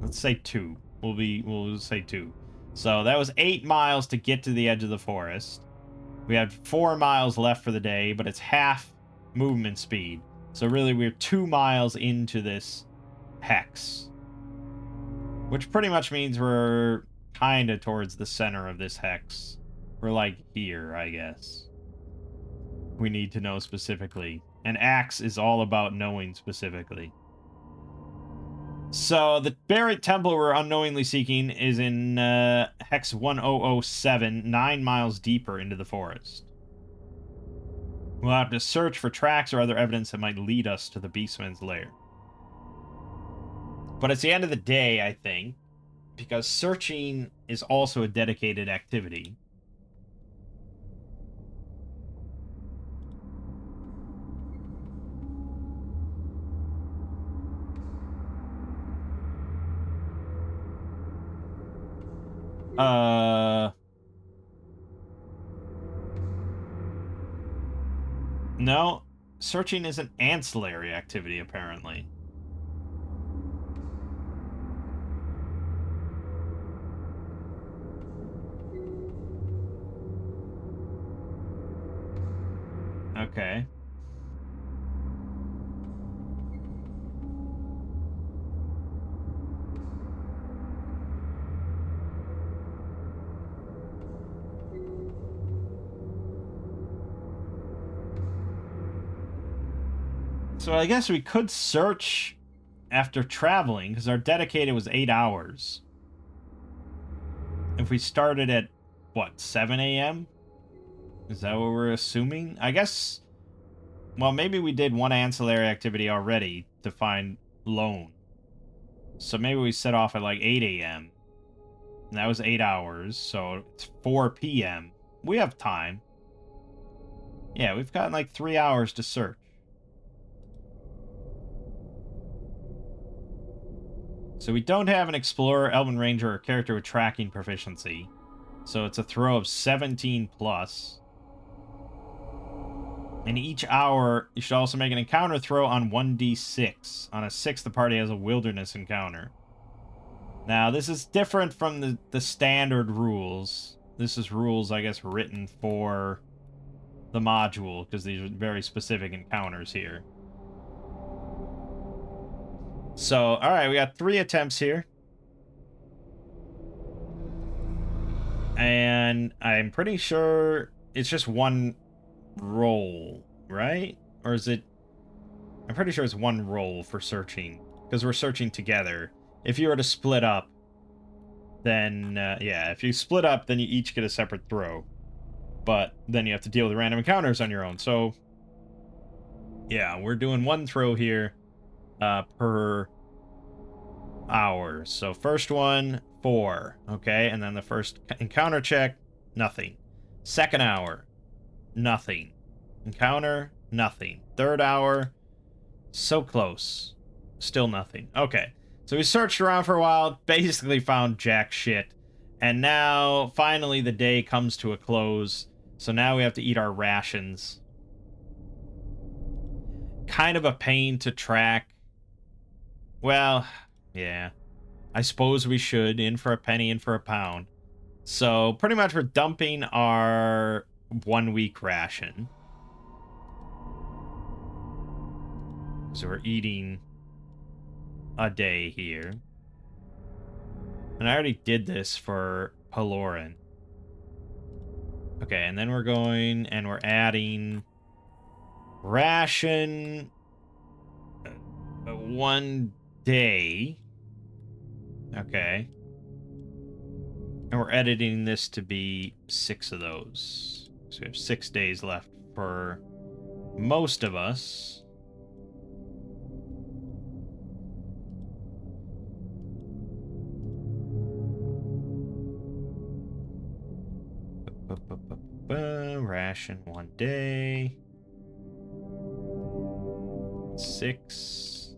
Let's say 2. We'll say 2. So that was 8 miles to get to the edge of the forest. We had 4 miles left for the day, but it's half movement speed. So really, we're 2 miles into this hex. Which pretty much means we're kind of towards the center of this hex. We're like here, I guess. We need to know specifically. And ACKS is all about knowing specifically. So the buried temple we're unknowingly seeking is in hex 1007, 9 miles deeper into the forest. We'll have to search for tracks or other evidence that might lead us to the Beastman's lair. But it's the end of the day, I think, because searching is also a dedicated activity. No, searching is an ancillary activity, apparently. Okay. So I guess we could search after traveling, because our dedicated was 8 hours. If we started at, what, 7 a.m.? Is that what we're assuming? I guess, well, maybe we did one ancillary activity already to find loan. So maybe we set off at like 8 a.m. And that was 8 hours, so it's 4 p.m. We have time. Yeah, we've got like 3 hours to search. So we don't have an Explorer, Elven Ranger, or character with tracking proficiency. So it's a throw of 17 plus. In each hour, you should also make an encounter throw on 1d6. On a 6, the party has a wilderness encounter. Now, this is different from the standard rules. This is rules, I guess, written for the module, because these are very specific encounters here. So, alright, we got 3 attempts here. And I'm pretty sure it's just one roll, right? Or is it... I'm pretty sure it's one roll for searching, because we're searching together. If you were to split up, then, yeah, if you split up, then you each get a separate throw. But then you have to deal with random encounters on your own. So, yeah, we're doing one throw here per hour. So first one, 4. Okay, and then the first encounter check, nothing. Second hour, nothing. Encounter, nothing. Third hour, so close. Still nothing. Okay, so we searched around for a while, basically found jack shit. And now, finally, the day comes to a close. So now we have to eat our rations. Kind of a pain to track. Well, yeah. I suppose we should. In for a penny, in for a pound. So, pretty much we're dumping our 1 week ration. So we're eating a day here. And I already did this for Paloran. Okay, and then we're going and we're adding ration 1 day. Okay. And we're editing this to be 6 of those. So we have 6 days left for most of us. Ration 1 day. 6.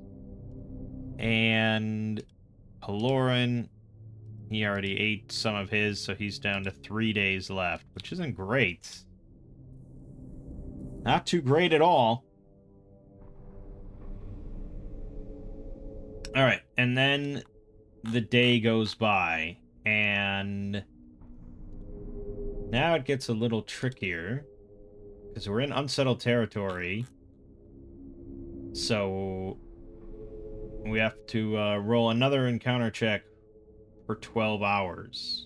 And Paloran, he already ate some of his, so he's down to 3 days left, which isn't great. Not too great at all. Alright, and then the day goes by, and now it gets a little trickier, because we're in unsettled territory, so we have to roll another encounter check for 12 hours.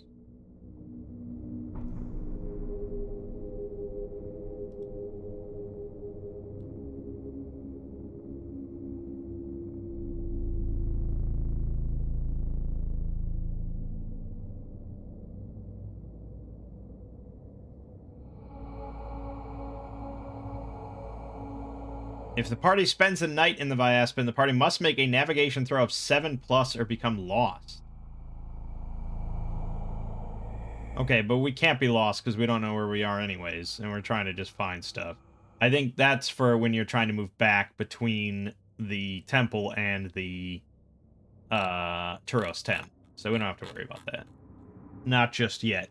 If the party spends the night in the Vyaspen, the party must make a navigation throw of 7+ or become lost. Okay, but we can't be lost because we don't know where we are anyways, and we're trying to just find stuff. I think that's for when you're trying to move back between the temple and the Turos 10. So we don't have to worry about that. Not just yet.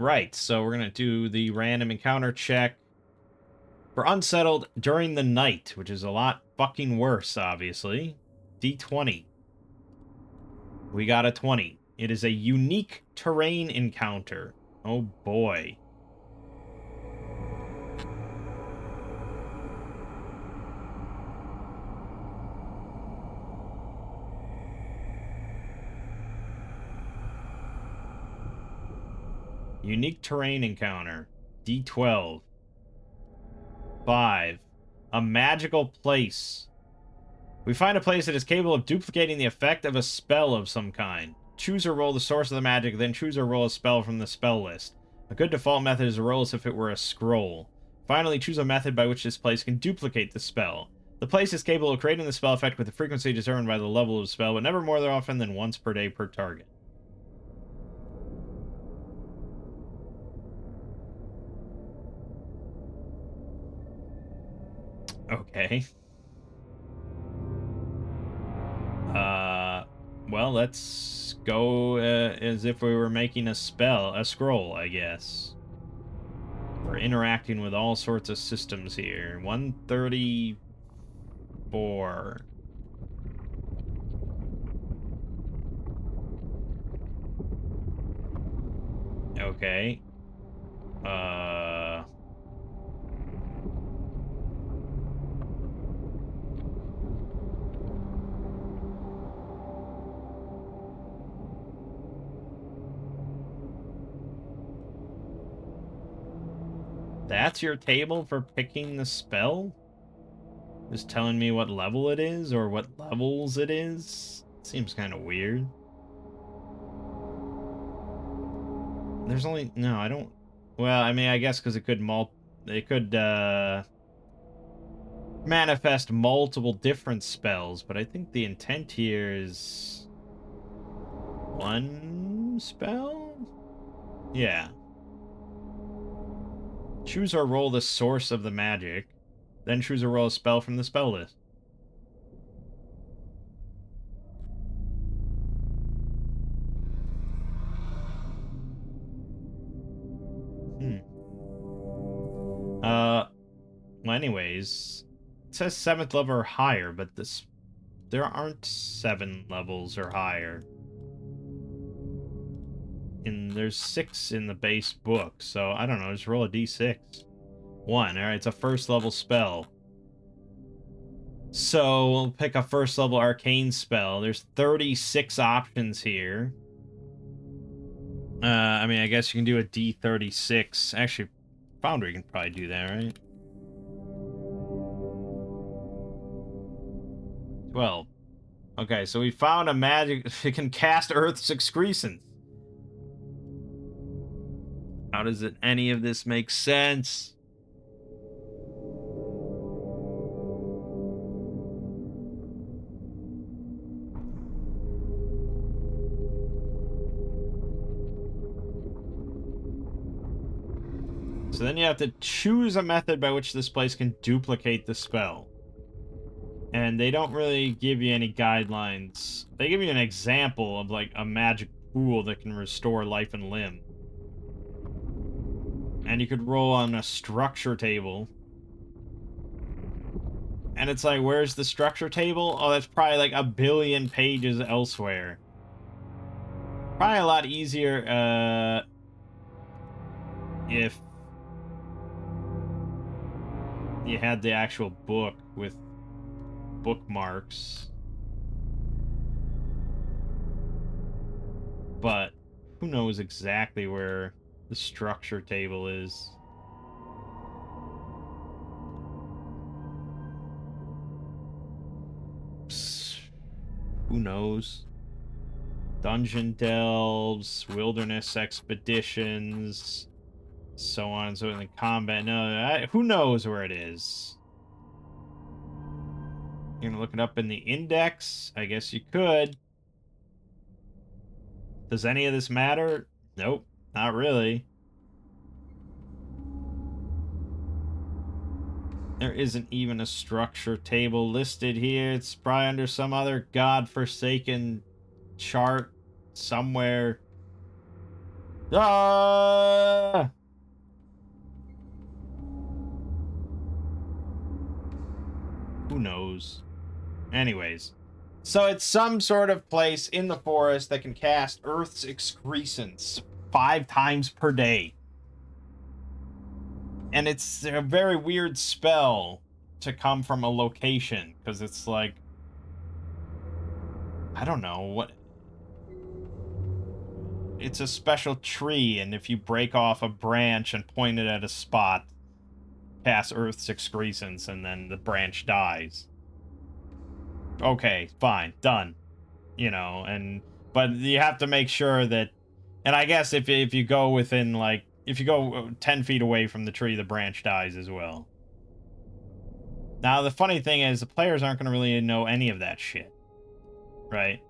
Right, so we're going to do the random encounter check for unsettled during the night, which is a lot fucking worse, obviously. D20. We got a 20. It is a unique terrain encounter. Oh boy. Unique terrain encounter. D12. 5. A magical place. We find a place that is capable of duplicating the effect of a spell of some kind. Choose or roll the source of the magic, then choose or roll a spell from the spell list. A good default method is to roll as if it were a scroll. Finally, choose a method by which this place can duplicate the spell. The place is capable of creating the spell effect with a frequency determined by the level of the spell, but never more often than once per day per target. Okay. Well, let's go as if we were making a scroll, I guess. We're interacting with all sorts of systems here. 134. Okay. That's your table for picking the spell? Just telling me what level it is, or what levels it is? Seems kind of weird. There's only... No, I don't... Well, I mean, I guess because it could manifest multiple different spells, but I think the intent here is... one spell? Yeah. Choose or roll the source of the magic, then choose or roll a spell from the spell list. Well, anyways, it says 7th level or higher, but there aren't 7 levels or higher. There's 6 in the base book, so I don't know, just roll a d6. 1, alright, it's a 1st level spell. So we'll pick a first level arcane spell. There's 36 options here. I mean, I guess you can do a D36. Actually, Foundry can probably do that, right? 12. Okay, so we found a magic. It can cast Earth's excrescence. How does any of this make sense? So then you have to choose a method by which this place can duplicate the spell. And they don't really give you any guidelines. They give you an example of, like, a magic pool that can restore life and limb. And you could roll on a structure table. And it's like, where's the structure table? Oh, that's probably like a billion pages elsewhere. Probably a lot easier, if you had the actual book with bookmarks. But who knows exactly where the structure table is. Psst, who knows? Dungeon delves, wilderness expeditions, so on and so on. Combat. No, who knows where it is? You're gonna look it up in the index? I guess you could. Does any of this matter? Nope, not really. There isn't even a structure table listed here. It's probably under some other godforsaken chart somewhere. Ah! Who knows? Anyways. So it's some sort of place in the forest that can cast Earth's excrescence 5 times per day. And it's a very weird spell to come from a location, because it's like, I don't know, what... It's a special tree, and if you break off a branch and point it at a spot, cast Earth's excrescence, and then the branch dies. Okay, fine, done. You know, but you have to make sure that, and I guess if you go within, like, if you go 10 feet away from the tree, the branch dies as well. Now, the funny thing is, the players aren't going to really know any of that shit, right?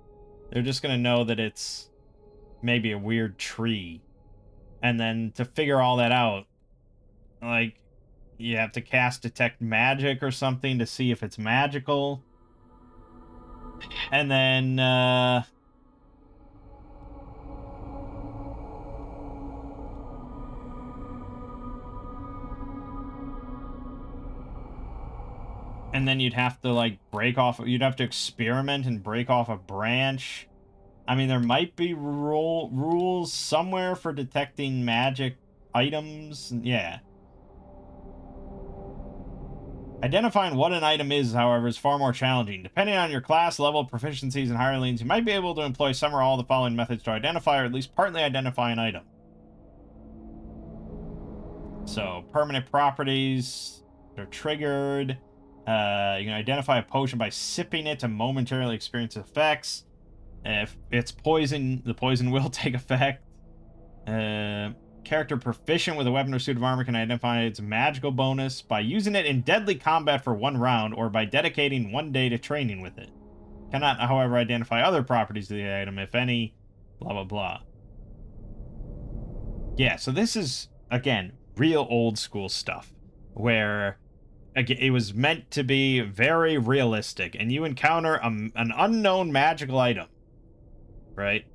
They're just going to know that it's maybe a weird tree. And then to figure all that out, like, you have to cast Detect Magic or something to see if it's magical. And then, and then you'd have to, like, you'd have to experiment and break off a branch. I mean, there might be rules somewhere for detecting magic items. Yeah. Identifying what an item is, however, is far more challenging. Depending on your class, level, proficiencies, and hirelings, you might be able to employ some or all the following methods to identify or at least partly identify an item. So, permanent properties, they're triggered. You can identify a potion by sipping it to momentarily experience effects. If it's poison, the poison will take effect. Character proficient with a weapon or suit of armor can identify its magical bonus by using it in deadly combat for 1 round or by dedicating 1 day to training with it. Cannot, however, identify other properties of the item, if any, blah, blah, blah. Yeah, so this is, again, real old school stuff, where it was meant to be very realistic, and you encounter an unknown magical item, right?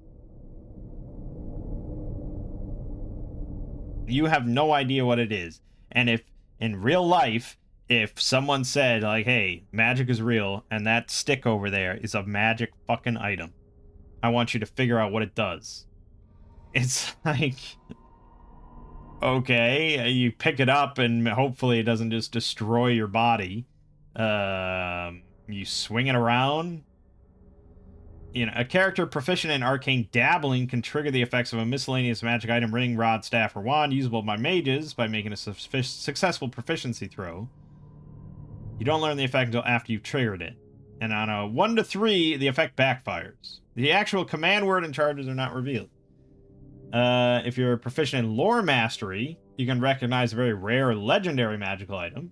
You have no idea what it is. And if, in real life, if someone said, like, hey, magic is real, and that stick over there is a magic fucking item, I want you to figure out what it does. It's like... Okay, you pick it up and hopefully it doesn't just destroy your body. You swing it around. You know, a character proficient in arcane dabbling can trigger the effects of a miscellaneous magic item, ring, rod, staff, or wand usable by mages by making a successful proficiency throw. You don't learn the effect until after you've triggered it. And on a 1 to 3, the effect backfires. The actual command word and charges are not revealed. If you're proficient in lore mastery, you can recognize a very rare legendary magical item.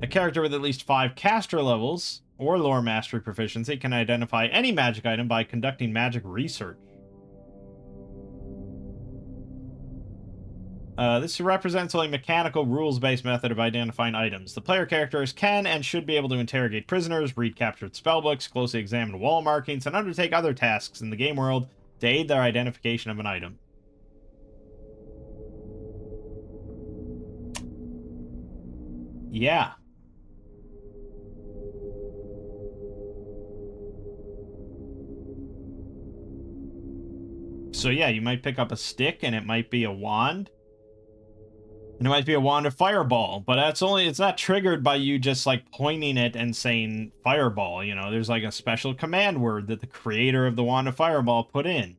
A character with at least 5 caster levels or lore mastery proficiency can identify any magic item by conducting magic research. This represents only mechanical, rules-based method of identifying items. The player characters can and should be able to interrogate prisoners, read captured spellbooks, closely examine wall markings, and undertake other tasks in the game world to aid their identification of an item. Yeah. So yeah, you might pick up a stick and it might be a wand. And it might be a wand of fireball, but it's not triggered by you just like pointing it and saying fireball, you know, there's like a special command word that the creator of the wand of fireball put in.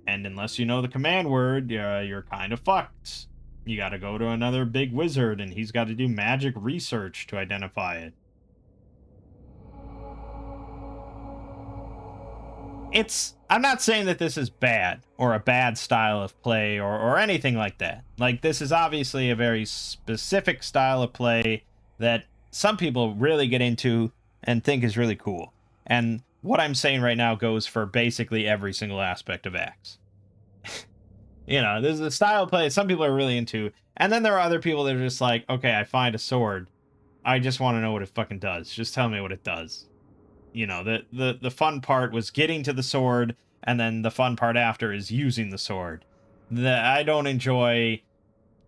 And unless you know the command word, you're kind of fucked. You gotta go to another big wizard and he's got to do magic research to identify it. I'm not saying that this is bad or a bad style of play or anything like that. Like, this is obviously a very specific style of play that some people really get into and think is really cool. And what I'm saying right now goes for basically every single aspect of ACKS. You know, this is a style of play some people are really into. And then there are other people that are just like, okay, I find a sword. I just want to know what it fucking does. Just tell me what it does. You know, the fun part was getting to the sword, and then the fun part after is using the sword. I don't enjoy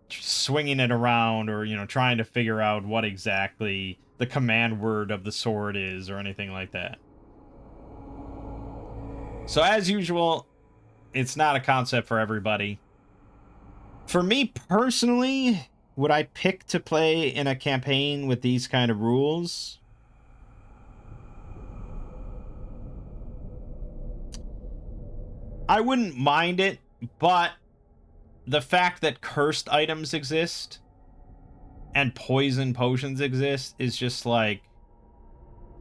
swinging it around or, you know, trying to figure out what exactly the command word of the sword is or anything like that. So as usual, it's not a concept for everybody. For me personally, would I pick to play in a campaign with these kind of rules? I wouldn't mind it, but the fact that cursed items exist and poison potions exist is just like,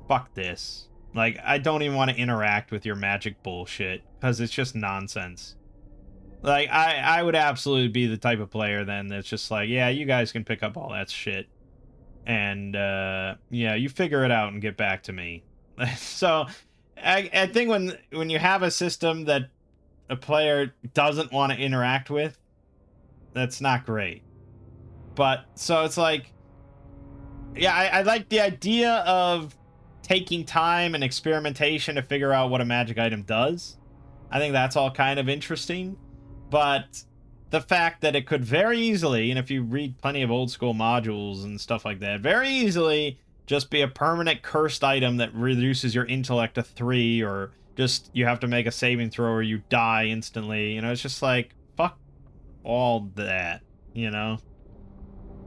fuck this. Like, I don't even want to interact with your magic bullshit because it's just nonsense. Like, I would absolutely be the type of player then that's just like, yeah, you guys can pick up all that shit. And, yeah, you figure it out and get back to me. So, I think when you have a system that a player doesn't want to interact with, that's not great. But so it's like, yeah, I like the idea of taking time and experimentation to figure out what a magic item does. I think that's all kind of interesting. But the fact that it could very easily, and if you read plenty of old school modules and stuff like that, very easily just be a permanent cursed item that reduces your intellect to 3, or just you have to make a saving throw or you die instantly. You know, it's just like, fuck all that, you know?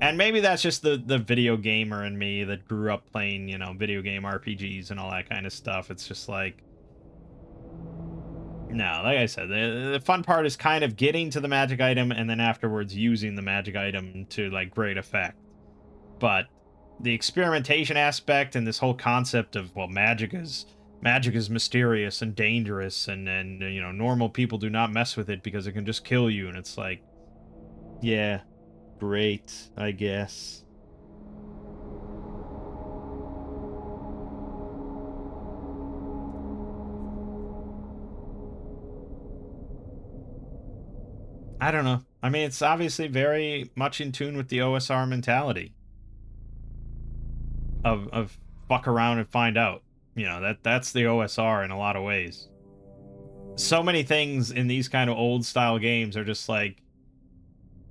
And maybe that's just the video gamer in me that grew up playing, you know, video game RPGs and all that kind of stuff. It's just like, no, like I said, the fun part is kind of getting to the magic item and then afterwards using the magic item to, like, great effect. But the experimentation aspect and this whole concept of, well, magic is mysterious and dangerous, and you know, normal people do not mess with it because it can just kill you, and it's like, yeah, great, I guess. I don't know. I mean, it's obviously very much in tune with the OSR mentality of fuck around and find out. You know, that's the OSR in a lot of ways. So many things in these kind of old style games are just like,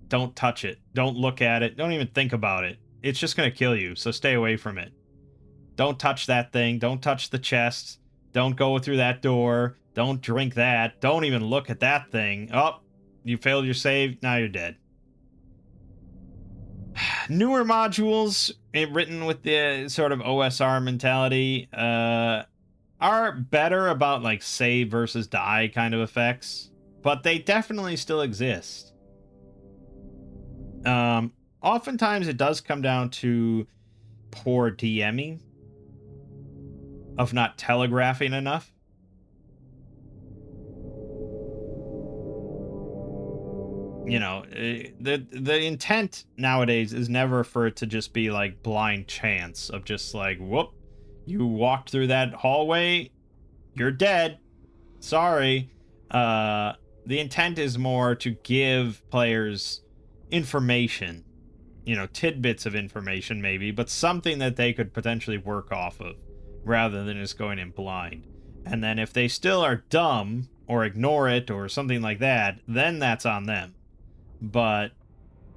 don't touch it, don't look at it, don't even think about it. It's just going to kill you, so stay away from it. Don't touch that thing, don't touch the chest, don't go through that door, don't drink that, don't even look at that thing. Oh, you failed your save, now you're dead. newer modules written with the sort of OSR mentality are better about like save versus die kind of effects, but they definitely still exist. Oftentimes it does come down to poor DMing of not telegraphing enough. You know, the intent nowadays is never for it to just be like blind chance of just like, whoop, you walked through that hallway, you're dead. Sorry. The intent is more to give players information, you know, tidbits of information maybe, but something that they could potentially work off of rather than just going in blind. And then if they still are dumb or ignore it or something like that, then that's on them. But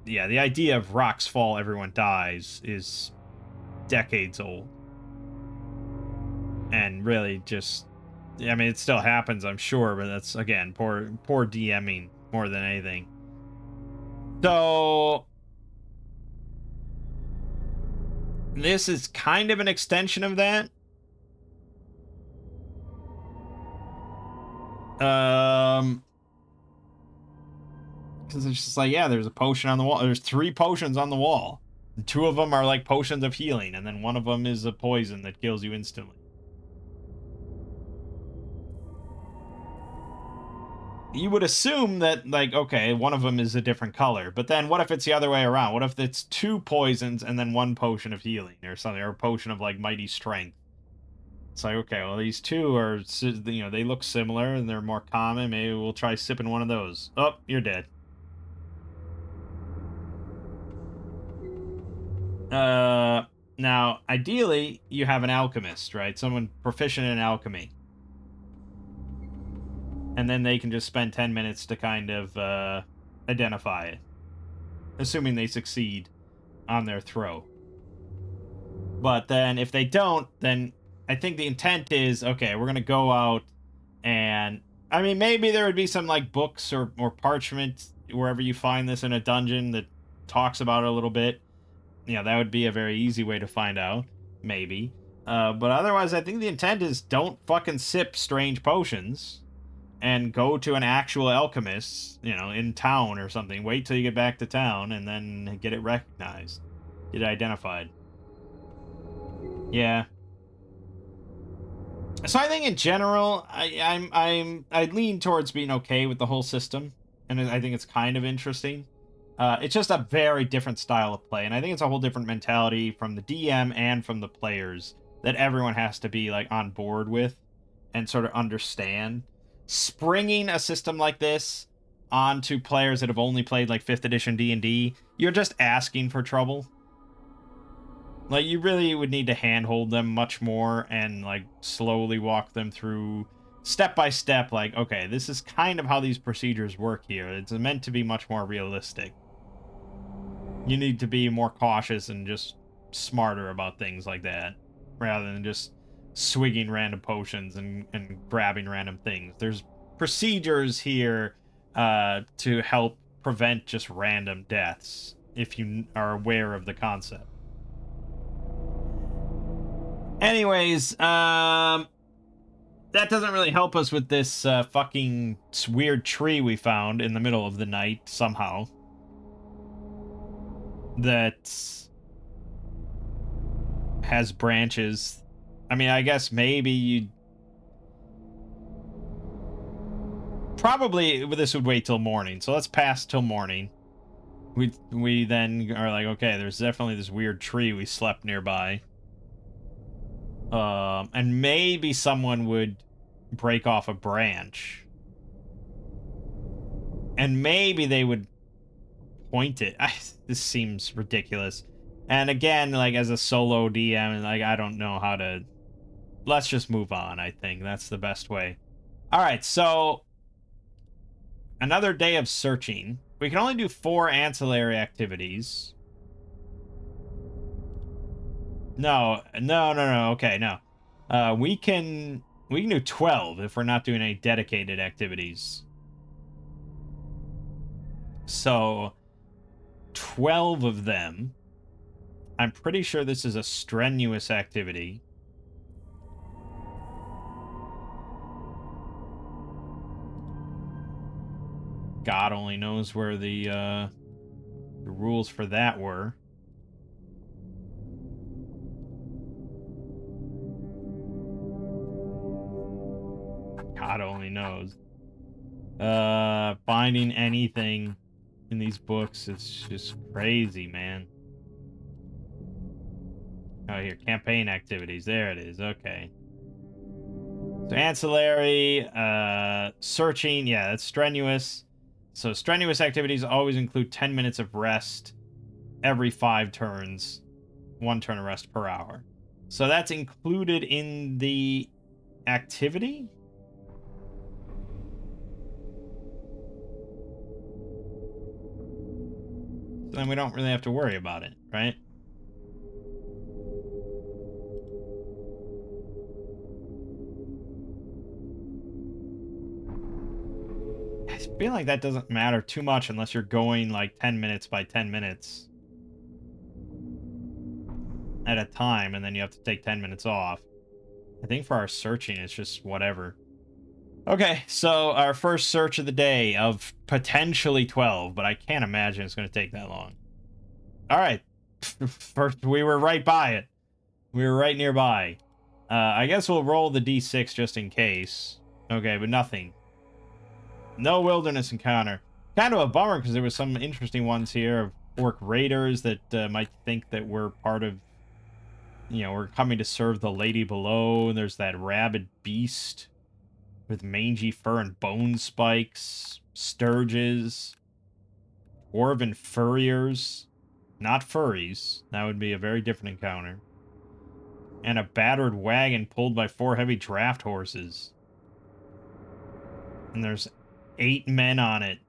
yeah, the idea of rocks fall, everyone dies is decades old. And really just, I mean, it still happens, I'm sure, but that's, again, poor DMing more than anything. So this is kind of an extension of that. Because it's just like, yeah, there's a potion on the wall. There's 3 potions on the wall. And 2 of them are like potions of healing, and then one of them is a poison that kills you instantly. You would assume that, like, okay, one of them is a different color, but then what if it's the other way around? What if it's 2 poisons and then 1 potion of healing or something, or a potion of like mighty strength? It's like, okay, well, these 2 are, you know, they look similar and they're more common. Maybe we'll try sipping one of those. Oh, you're dead. Now, ideally, you have an alchemist, right? Someone proficient in alchemy. And then they can just spend 10 minutes to kind of identify it. Assuming they succeed on their throw. But then if they don't, then I think the intent is, okay, we're going to go out and, I mean, maybe there would be some like books or parchment wherever you find this in a dungeon that talks about it a little bit. You know, that would be a very easy way to find out, maybe. But otherwise, I think the intent is don't fucking sip strange potions and go to an actual alchemist, you know, in town or something. Wait till you get back to town and then get it recognized, get it identified. Yeah. So I think in general, I lean towards being okay with the whole system, and I think it's kind of interesting. It's just a very different style of play, and I think it's a whole different mentality from the DM and from the players that everyone has to be like on board with and sort of understand. Springing a system like this onto players that have only played like 5th edition D&D, you're just asking for trouble. Like, you really would need to handhold them much more and, like, slowly walk them through step by step, like, okay, this is kind of how these procedures work here. It's meant to be much more realistic. You need to be more cautious and just smarter about things like that, rather than just swigging random potions and grabbing random things. There's procedures here to help prevent just random deaths, if you are aware of the concept. Anyways, that doesn't really help us with this fucking weird tree we found in the middle of the night somehow. That has branches. I mean, I guess maybe you probably this would wait till morning. So let's pass till morning. We then are like, okay, there's definitely this weird tree we slept nearby. And maybe someone would break off a branch. And maybe they would point it. This seems ridiculous. And again, like, as a solo DM, like, I don't know how to... Let's just move on, I think. That's the best way. Alright, so... Another day of searching. We can only do 4 ancillary activities. No, okay, no. We can do 12 if we're not doing any dedicated activities. So 12 of them I'm pretty sure this is a strenuous activity. God only knows where the rules for that were. God only knows. Finding anything in these books is just crazy, man. Oh, here, campaign activities. There it is. Okay. So ancillary, searching. Yeah, that's strenuous. So strenuous activities always include 10 minutes of rest every 5 turns. 1 turn of rest per hour. So that's included in the activity? So then we don't really have to worry about it, right? I feel like that doesn't matter too much unless you're going like 10 minutes by 10 minutes at a time, and then you have to take 10 minutes off. I think for our searching, it's just whatever. Okay, so our first search of the day of potentially 12, but I can't imagine it's going to take that long. All right. First, we were right by it. We were right nearby. I guess we'll roll the d6 just in case. Okay, but nothing. No wilderness encounter. Kind of a bummer because there was some interesting ones here of orc raiders that might think that we're part of, you know, we're coming to serve the lady below. And there's that rabid beast with mangy fur and bone spikes, sturges, dwarven furriers, not furries. That would be a very different encounter. And a battered wagon pulled by 4 heavy draft horses. And there's 8 men on it.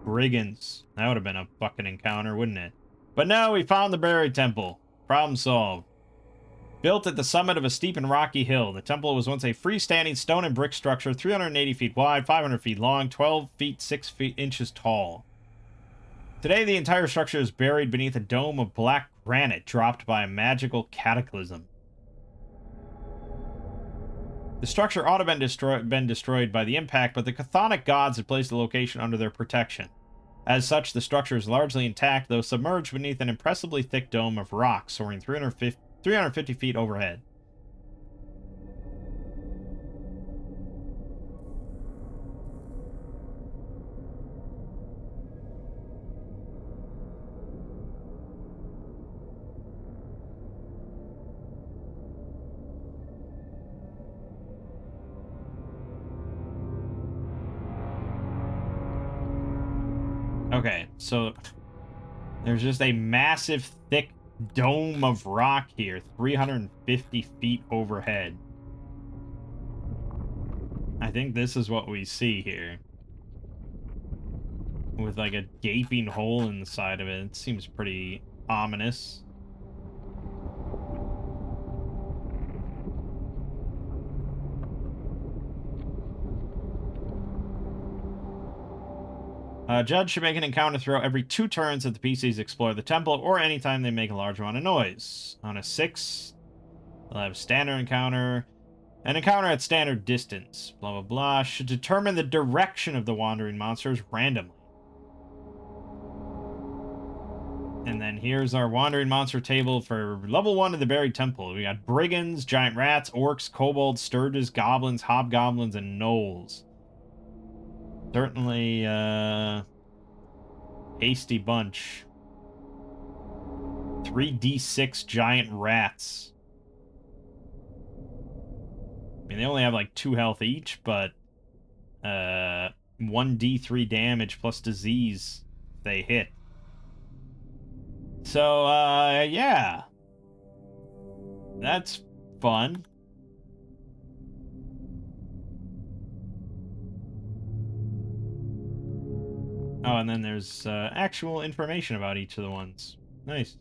Brigands. That would have been a fucking encounter, wouldn't it? But no, we found the buried temple. Problem solved. Built at the summit of a steep and rocky hill, the temple was once a freestanding stone and brick structure, 380 feet wide, 500 feet long, 12 feet 6 inches tall. Today, the entire structure is buried beneath a dome of black granite dropped by a magical cataclysm. The structure ought to have been destroyed by the impact, but the chthonic gods had placed the location under their protection. As such, the structure is largely intact, though submerged beneath an impressively thick dome of rock soaring 350 feet overhead. Okay, so there's just a massive, thick dome of rock here, 350 feet overhead. I think this is what we see here. With like a gaping hole in the side of it. It seems pretty ominous. Judge should make an encounter throw every 2 turns that the PCs explore the temple, or anytime they make a large amount of noise. On a 6, they'll have standard encounter. An encounter at standard distance. Blah, blah, blah. Should determine the direction of the wandering monsters randomly. And then here's our wandering monster table for level 1 of the buried temple. We got brigands, giant rats, orcs, kobolds, sturges, goblins, hobgoblins, and gnolls. Certainly, hasty bunch. 3d6 giant rats. I mean, they only have like 2 health each, but 1d3 damage plus disease if they hit. So, yeah. That's fun. Oh, and then there's actual information about each of the ones. Nice.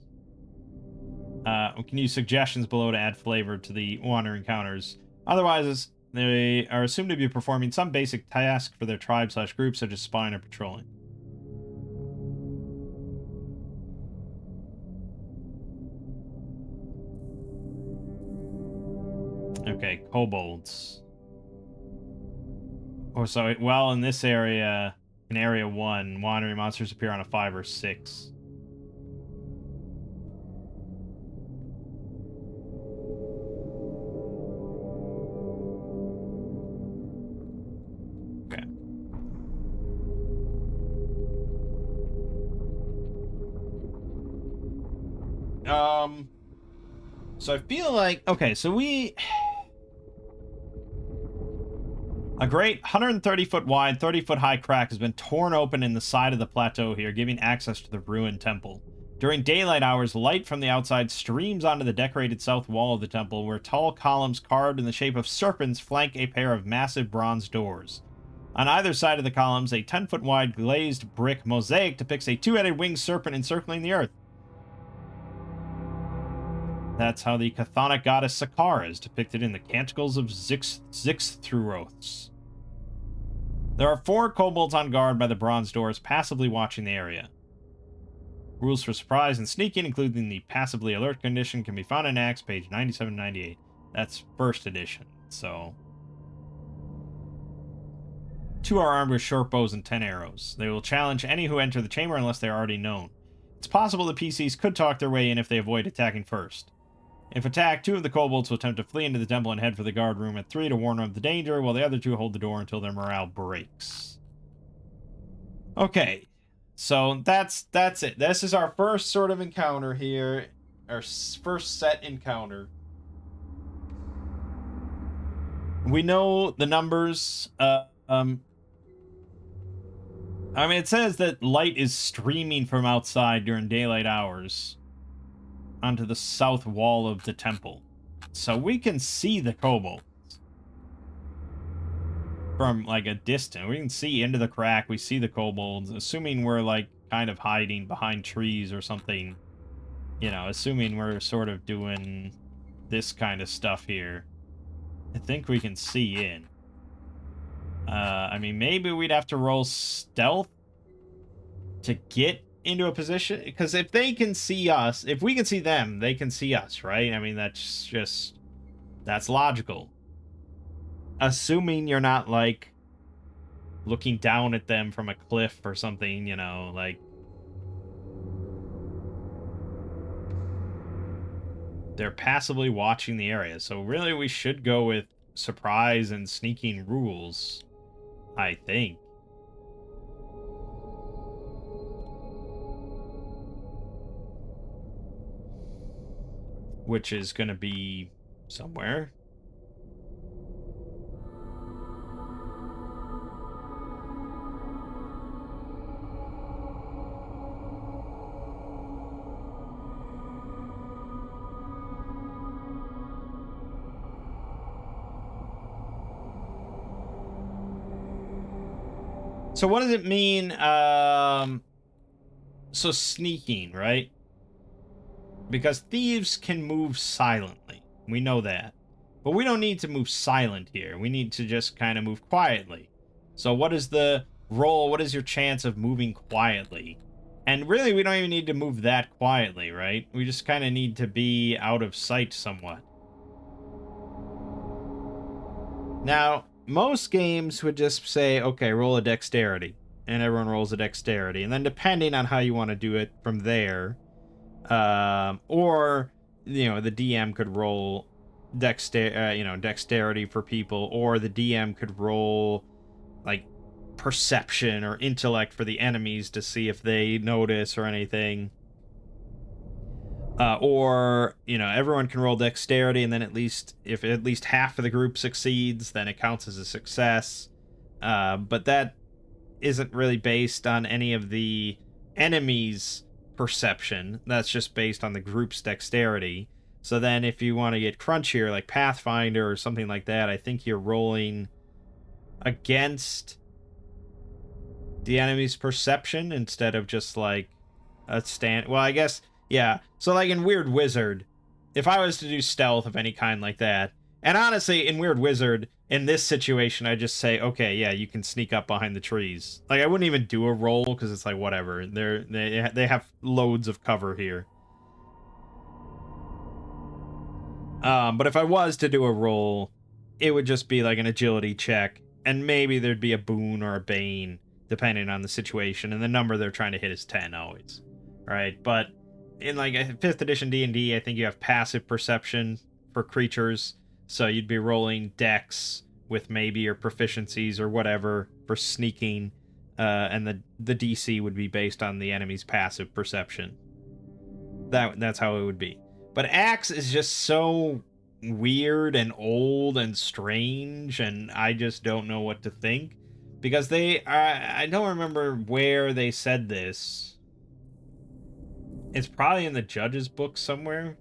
We can use suggestions below to add flavor to the wander encounters. Otherwise, they are assumed to be performing some basic task for their tribe/group, such as spying or patrolling. Okay, kobolds. Oh, so, well, in this area, in Area 1, wandering monsters appear on a 5 or 6. Okay. So I feel like... Okay, so we... A great 130-foot wide, 30-foot high crack has been torn open in the side of the plateau here, giving access to the ruined temple. During daylight hours, light from the outside streams onto the decorated south wall of the temple, where tall columns carved in the shape of serpents flank a pair of massive bronze doors. On either side of the columns, a 10-foot wide glazed brick mosaic depicts a two-headed winged serpent encircling the earth. That's how the chthonic goddess Sakkara is depicted in the Canticles of Zixthruoths. There are 4 kobolds on guard by the bronze doors, passively watching the area. Rules for surprise and sneaking, including the passively alert condition, can be found in ACKS, page 9798. That's first edition, so... 2 are armed with short bows and 10 arrows. They will challenge any who enter the chamber unless they are already known. It's possible the PCs could talk their way in if they avoid attacking first. If attacked, 2 of the kobolds will attempt to flee into the temple and head for the guard room at 3 to warn them of the danger, while the other 2 hold the door until their morale breaks. Okay, so that's it. This is our first sort of encounter here, our first set encounter. We know the numbers. I mean, it says that light is streaming from outside during daylight hours onto the south wall of the temple. So we can see the kobolds from, like, a distance. We can see into the crack. We see the kobolds, assuming we're, like, kind of hiding behind trees or something. You know, assuming we're sort of doing this kind of stuff here. I think we can see in. I mean, maybe we'd have to roll stealth to get into a position, because if they can see us, if we can see them, they can see us, right? I mean, that's logical. Assuming you're not, like, looking down at them from a cliff or something, you know, like, they're passively watching the area. So really we should go with surprise and sneaking rules, I think. Which is going to be somewhere. So what does it mean? So sneaking, right? Because thieves can move silently. We know that. But we don't need to move silent here. We need to just kind of move quietly. So what is the roll? What is your chance of moving quietly? And really, we don't even need to move that quietly, right? We just kind of need to be out of sight somewhat. Now, most games would just say, okay, roll a dexterity. And everyone rolls a dexterity. And then depending on how you want to do it from there, or, you know, the DM could roll dexterity for people, or the DM could roll, like, perception or intellect for the enemies to see if they notice or anything. Or, you know, everyone can roll dexterity, and then if at least half of the group succeeds, then it counts as a success. But that isn't really based on any of the enemies' perception. That's just based on the group's dexterity. So then if you want to get crunchier, like Pathfinder or something like that, I think you're rolling against the enemy's perception instead of just, like, a stand... Well, I guess... Yeah, so, like, in Weird Wizard, if I was to do stealth of any kind like that, and honestly, in Weird Wizard, in this situation, I just say, okay, yeah, you can sneak up behind the trees. Like, I wouldn't even do a roll, because it's like, whatever. They have loads of cover here. But if I was to do a roll, it would just be like an agility check, and maybe there'd be a boon or a bane, depending on the situation, and the number they're trying to hit is 10 always, right? But in like a 5th edition D&D, I think you have passive perception for creatures, so you'd be rolling dex with maybe your proficiencies or whatever for sneaking, and the DC would be based on the enemy's passive perception. That's how it would be. But ACKS is just so weird and old and strange, and I just don't know what to think. Because I don't remember where they said this. It's probably in the judge's book somewhere.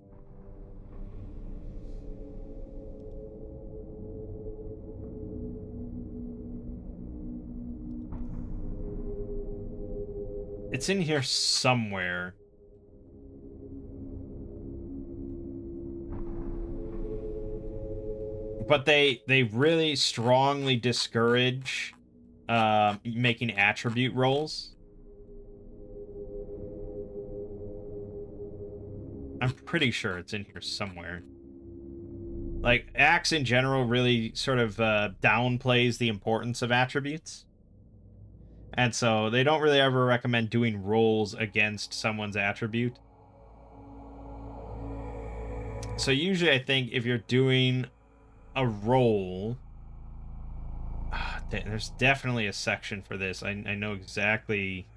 It's in here somewhere. But they really strongly discourage making attribute rolls. I'm pretty sure it's in here somewhere. Like, ACKS in general really sort of downplays the importance of attributes. And so they don't really ever recommend doing rolls against someone's attribute. So usually I think if you're doing a roll... there's definitely a section for this. I know exactly...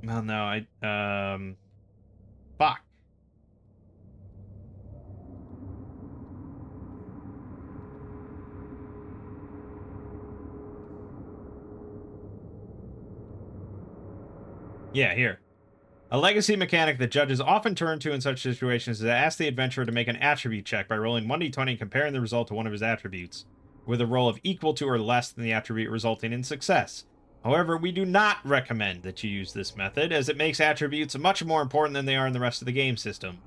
Well, no, fuck. Yeah, here. A legacy mechanic that judges often turn to in such situations is to ask the adventurer to make an attribute check by rolling 1d20 and comparing the result to one of his attributes, with a roll of equal to or less than the attribute resulting in success. However, we do not recommend that you use this method, as it makes attributes much more important than they are in the rest of the game system.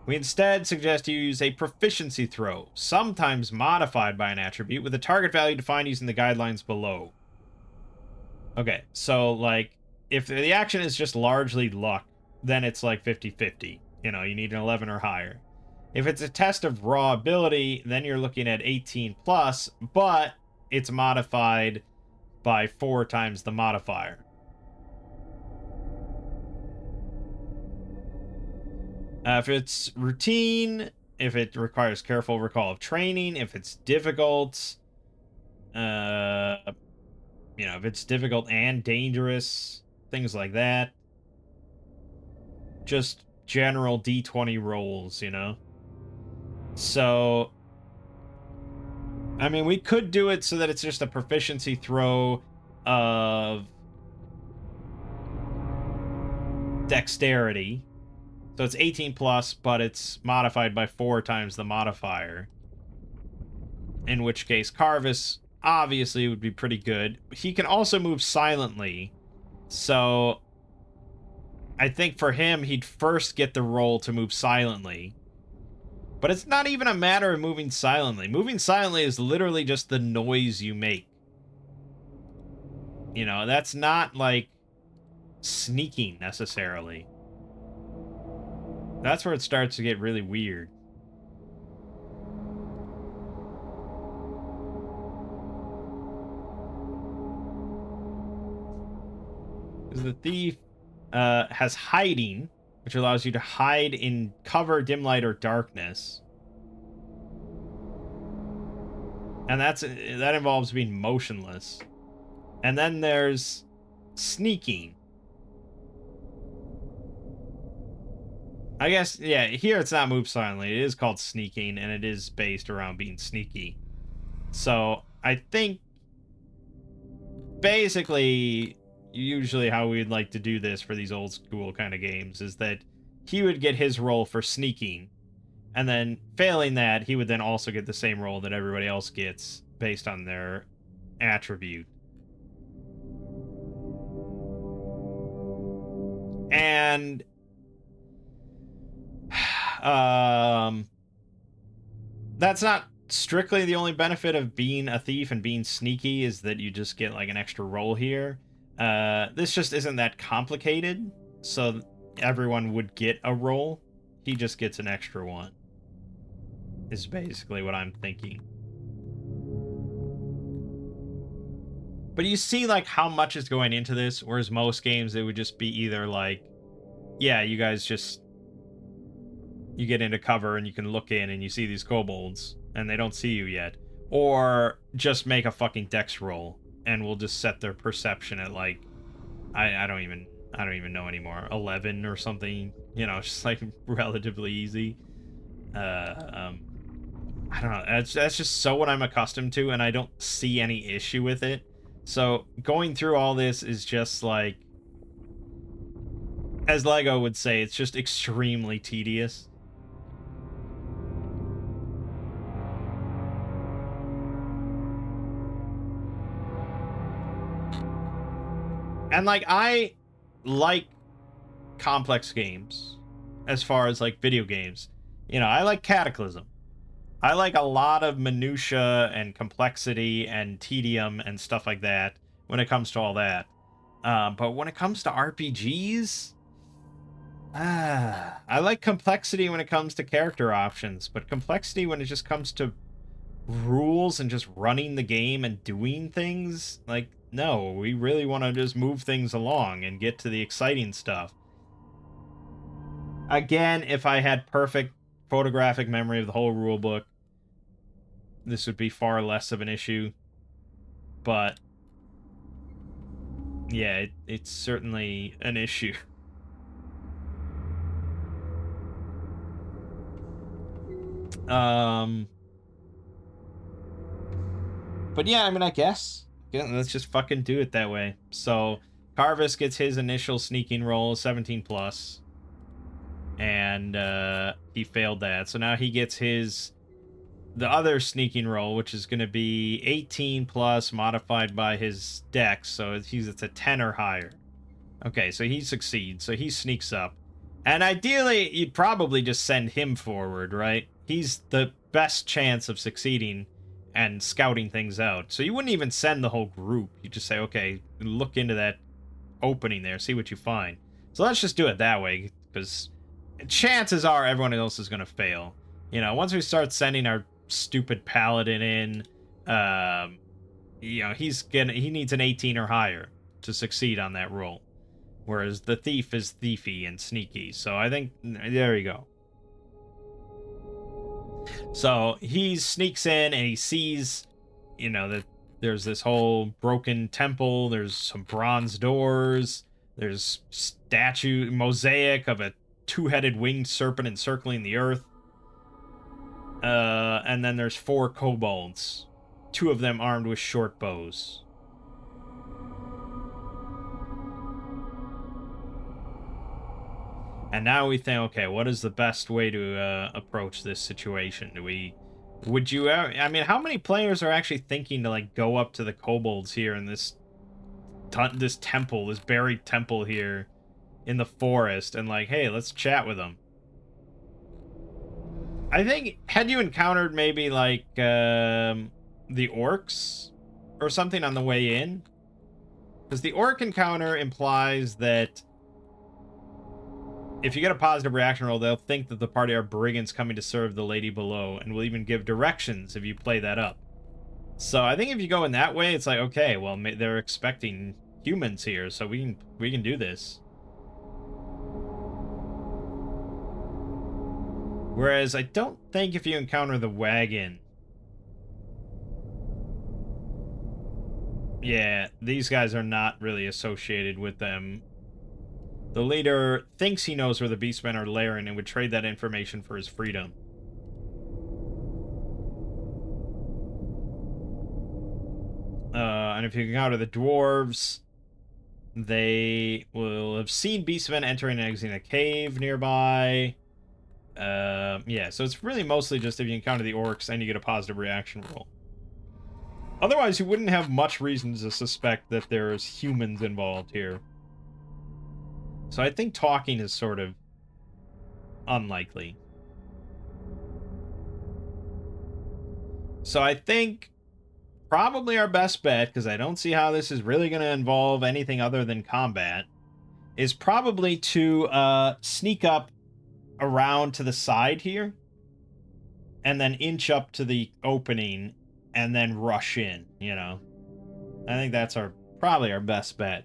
We instead suggest you use a proficiency throw, sometimes modified by an attribute, with a target value defined using the guidelines below. Okay, so, like, if the action is just largely luck, then it's like 50-50. You know, you need an 11 or higher. If it's a test of raw ability, then you're looking at 18 plus, but it's modified by 4 times the modifier. If it's routine, if it requires careful recall of training, if it's difficult, you know, if it's difficult and dangerous, things like that. Just general D20 rolls, you know? So, I mean, we could do it so that it's just a proficiency throw of dexterity. So it's 18 plus, but it's modified by 4 times the modifier. In which case, Carvis obviously would be pretty good. He can also move silently. So I think for him, he'd first get the roll to move silently. But it's not even a matter of moving silently. Moving silently is literally just the noise you make. You know, that's not, like, sneaking, necessarily. That's where it starts to get really weird. Because the thief has hiding, which allows you to hide in cover, dim light, or darkness. And that involves being motionless. And then there's sneaking. I guess, yeah, here it's not move silently. It is called sneaking, and it is based around being sneaky. So, I think, basically, usually how we'd like to do this for these old school kind of games is that he would get his roll for sneaking, and then failing that, he would then also get the same roll that everybody else gets based on their attribute. And that's not strictly the only benefit of being a thief and being sneaky, is that you just get like an extra roll here. This just isn't that complicated. So everyone would get a roll. He just gets an extra one. Is basically what I'm thinking. But you see, like, how much is going into this, whereas most games, it would just be either like, yeah, you guys just... You get into cover and you can look in and you see these kobolds, and they don't see you yet. Or just make a fucking dex roll, and we'll just set their perception at, like, I don't even know anymore, 11 or something. You know, just, like, relatively easy. I don't know. That's just so what I'm accustomed to, and I don't see any issue with it. So going through all this is just like, as Lego would say, it's just extremely tedious. And like, I like complex games as far as like video games. You know, I like Cataclysm. I like a lot of minutia and complexity and tedium and stuff like that when it comes to all that. But when it comes to RPGs, I like complexity when it comes to character options, but complexity when it just comes to rules and just running the game and doing things, like, no, we really want to just move things along and get to the exciting stuff. Again, if I had perfect photographic memory of the whole rulebook, this would be far less of an issue. But yeah, it's certainly an issue. But yeah, I mean, I guess. Yeah, let's just fucking do it that way. So, Carvis gets his initial sneaking roll, 17 plus. And he failed that. So now he gets the other sneaking roll, which is going to be 18 plus modified by his dex. So it's a 10 or higher. Okay, so he succeeds. So he sneaks up. And ideally, you'd probably just send him forward, right? He's the best chance of succeeding and scouting things out. So you wouldn't even send the whole group. You just say, okay, look into that opening there, see what you find. So let's just do it that way, because chances are everyone else is going to fail. You know, once we start sending our stupid paladin in, you know, he needs an 18 or higher to succeed on that roll. Whereas the thief is thiefy and sneaky. So I think, there you go. So he sneaks in and he sees, you know, that there's this whole broken temple. There's some bronze doors. There's mosaic of a two-headed winged serpent encircling the earth. And then there's 4 kobolds. 2 of them armed with short bows. And now we think, okay, what is the best way to approach this situation? Would you, I mean, how many players are actually thinking to, like, go up to the kobolds here in this temple, this buried temple here in the forest, and like, hey, let's chat with them? I think, had you encountered maybe, like, the orcs or something on the way in? Because the orc encounter implies that if you get a positive reaction roll, they'll think that the party are brigands coming to serve the lady below, and will even give directions if you play that up. So I think if you go in that way, it's like, okay, well, they're expecting humans here, so we can do this. Whereas I don't think if you encounter the wagon... Yeah, these guys are not really associated with them. The leader thinks he knows where the beastmen are lairing and would trade that information for his freedom. And if you encounter the dwarves, they will have seen beastmen entering and exiting a cave nearby. Yeah, so it's really mostly just if you encounter the orcs and you get a positive reaction roll. Otherwise, you wouldn't have much reason to suspect that there's humans involved here. So I think talking is sort of unlikely. So I think probably our best bet, because I don't see how this is really going to involve anything other than combat, is probably to sneak up around to the side here and then inch up to the opening and then rush in, you know. I think that's probably our best bet.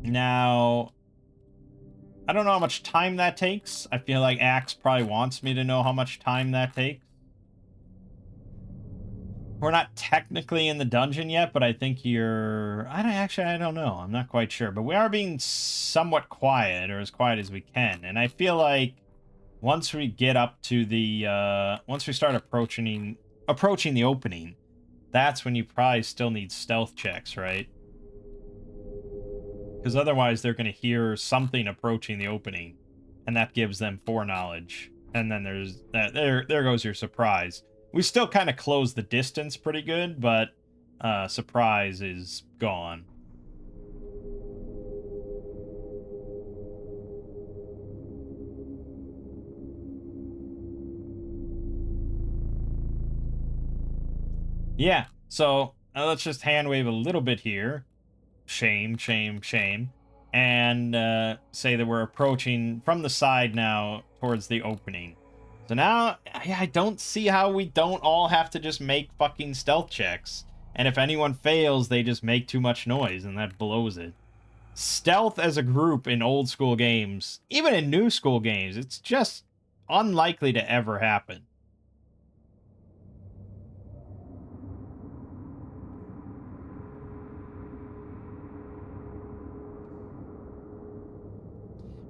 Now, I don't know how much time that takes. I feel like ACKS probably wants me to know how much time that takes. We're not technically in the dungeon yet, but I think you're... I don't know. I'm not quite sure. But we are being somewhat quiet, or as quiet as we can. And I feel like once we get up to the... once we start approaching the opening, that's when you probably still need stealth checks, right? Because otherwise they're going to hear something approaching the opening, and that gives them foreknowledge. And then there's that. There goes your surprise. We still kind of close the distance pretty good, but surprise is gone. Yeah, so let's just hand wave a little bit here. Shame, shame, shame. And say that we're approaching from the side now towards the opening. So now, I don't see how we don't all have to just make fucking stealth checks. And if anyone fails, they just make too much noise, and that blows it. Stealth as a group in old school games, even in new school games, it's just unlikely to ever happen.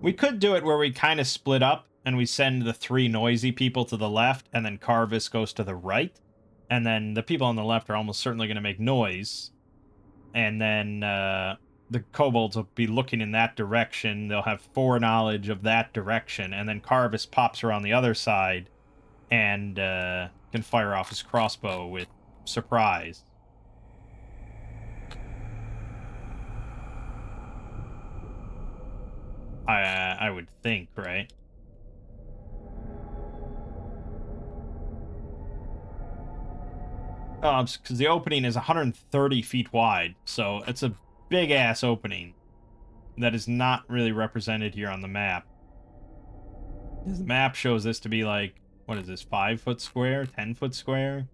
We could do it where we kind of split up and we send the 3 noisy people to the left and then Carvis goes to the right. And then the people on the left are almost certainly going to make noise. And then the kobolds will be looking in that direction. They'll have foreknowledge of that direction. And then Carvis pops around the other side and can fire off his crossbow with surprise. I would think, right? Because the opening is 130 feet wide, so it's a big-ass opening that is not really represented here on the map. The map shows this to be like, what is this, 5-foot square, 10-foot square?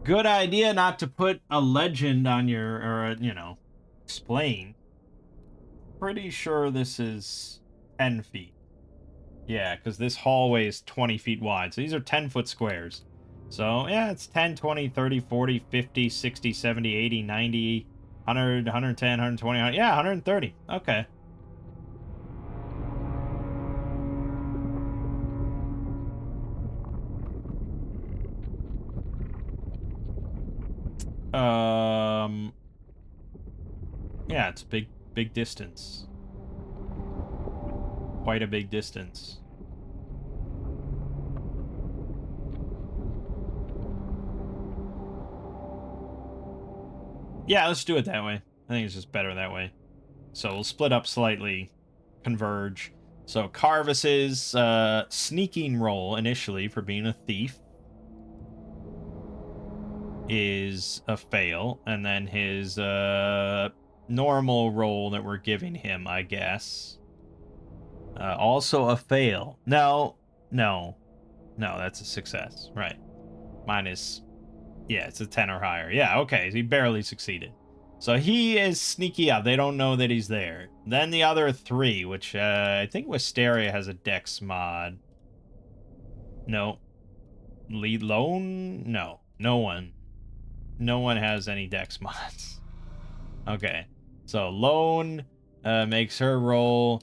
Good idea not to put a legend on your, or, you know, explain. Pretty sure this is 10 feet. Yeah, because this hallway is 20 feet wide, so these are 10-foot squares. So, yeah, it's 10, 20, 30, 40, 50, 60, 70, 80, 90, 100, 110, 120, yeah, 130. Okay. Yeah, it's a big distance. Quite a big distance. Yeah, let's do it that way. I think it's just better that way. So we'll split up slightly, converge. So Carvis's sneaking roll initially for being a thief is a fail, and then his normal roll that we're giving him, I guess, also a fail. No, that's a success, right? Mine is, yeah, it's a 10 or higher. Yeah, okay, he barely succeeded. So he is sneaky up. They don't know that he's there. Then the other 3, which I think Wisteria has a dex mod. No. Lead Lone? No. No one. No one has any dex mods. Okay. So Lone makes her roll.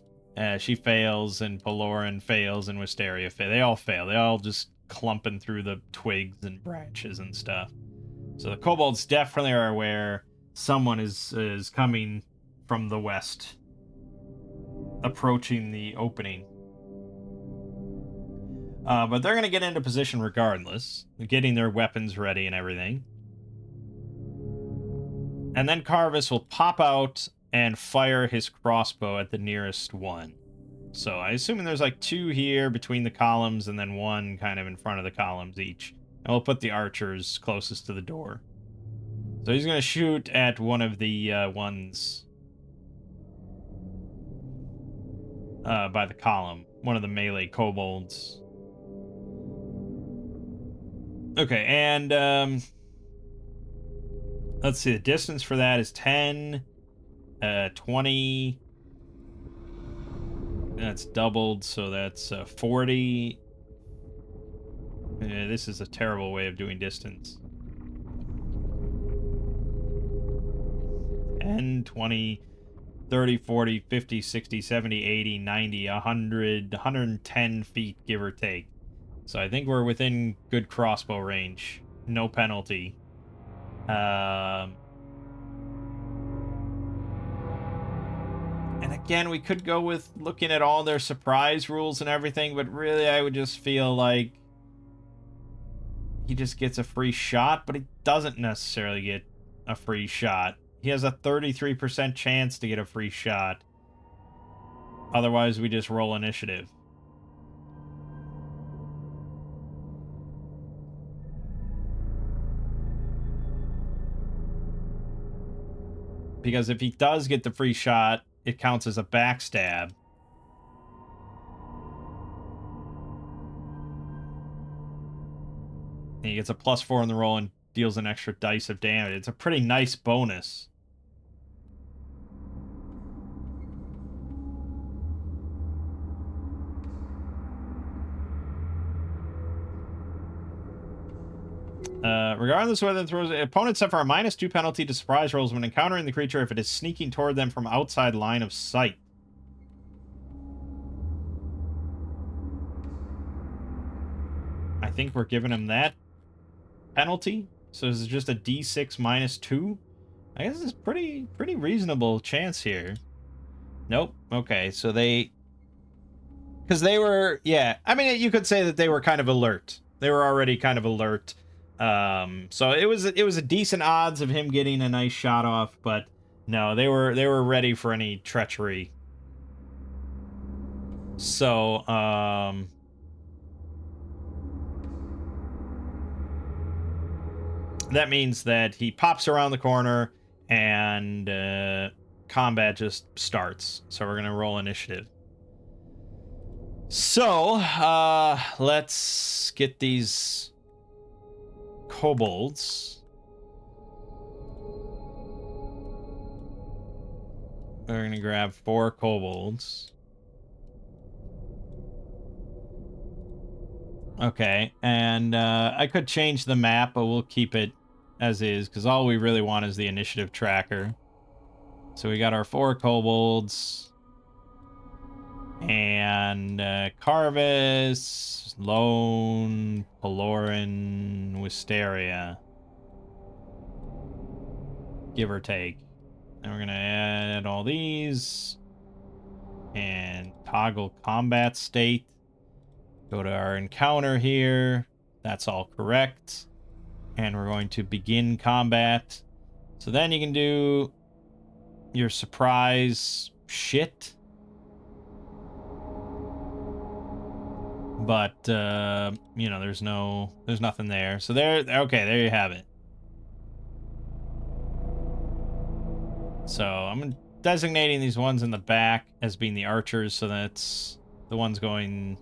She fails, and Paloran fails, and Wisteria fails. They all fail. They all just clumping through the twigs and branches and stuff. So the kobolds definitely are aware someone is coming from the west, approaching the opening. But they're going to get into position regardless, getting their weapons ready and everything. And then Carvis will pop out and fire his crossbow at the nearest one. So I assume there's like 2 here between the columns and then 1 kind of in front of the columns each. And we'll put the archers closest to the door. So he's going to shoot at one of the ones by the column. One of the melee kobolds. Okay, and let's see. The distance for that is 10, 20. That's doubled, so that's 40. This is a terrible way of doing distance. 10, 20, 30, 40, 50, 60, 70, 80, 90, 100, 110 feet, give or take. So I think we're within good crossbow range. No penalty. And again, we could go with looking at all their surprise rules and everything, but really I would just feel like he just gets a free shot, but he doesn't necessarily get a free shot. He has a 33% chance to get a free shot. Otherwise, we just roll initiative. Because if he does get the free shot, it counts as a backstab. And he gets a +4 in the roll and deals an extra dice of damage. It's a pretty nice bonus. Regardless of whether it throws, opponents suffer a -2 penalty to surprise rolls when encountering the creature if it is sneaking toward them from outside line of sight. I think we're giving him that penalty. So this is just a D6 -2. I guess it's pretty reasonable chance here. Nope. Okay, so because they were, yeah. I mean, you could say that they were kind of alert. They were already kind of alert. So it was a decent odds of him getting a nice shot off, but no, they were ready for any treachery. So that means that he pops around the corner and combat just starts. So we're gonna roll initiative. So let's get these kobolds. We're gonna grab 4 kobolds. Okay, and I could change the map, but we'll keep it as is, because all we really want is the initiative tracker. So we got our 4 kobolds. And Carvis, Lone, Paloran, Wisteria. Give or take. And we're going to add all these. And toggle combat state. Go to our encounter here. That's all correct. And we're going to begin combat. So then you can do your surprise shit. But you know, there's nothing there. So okay, there you have it. So I'm designating these ones in the back as being the archers, so that's the ones going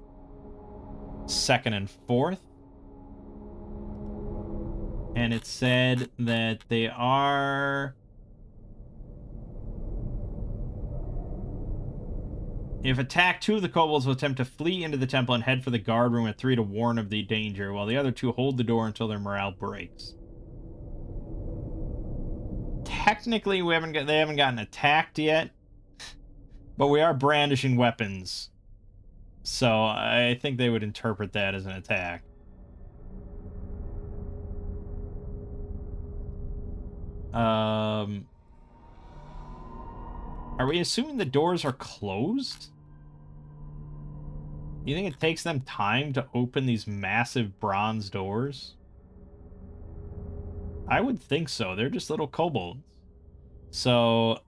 2nd and 4th. And it said that they are, if attacked, 2 of the kobolds will attempt to flee into the temple and head for the guard room at 3 to warn of the danger, while the other 2 hold the door until their morale breaks. Technically, they haven't gotten attacked yet, but we are brandishing weapons, so I think they would interpret that as an attack. Are we assuming the doors are closed? You think it takes them time to open these massive bronze doors? I would think so. They're just little kobolds. So,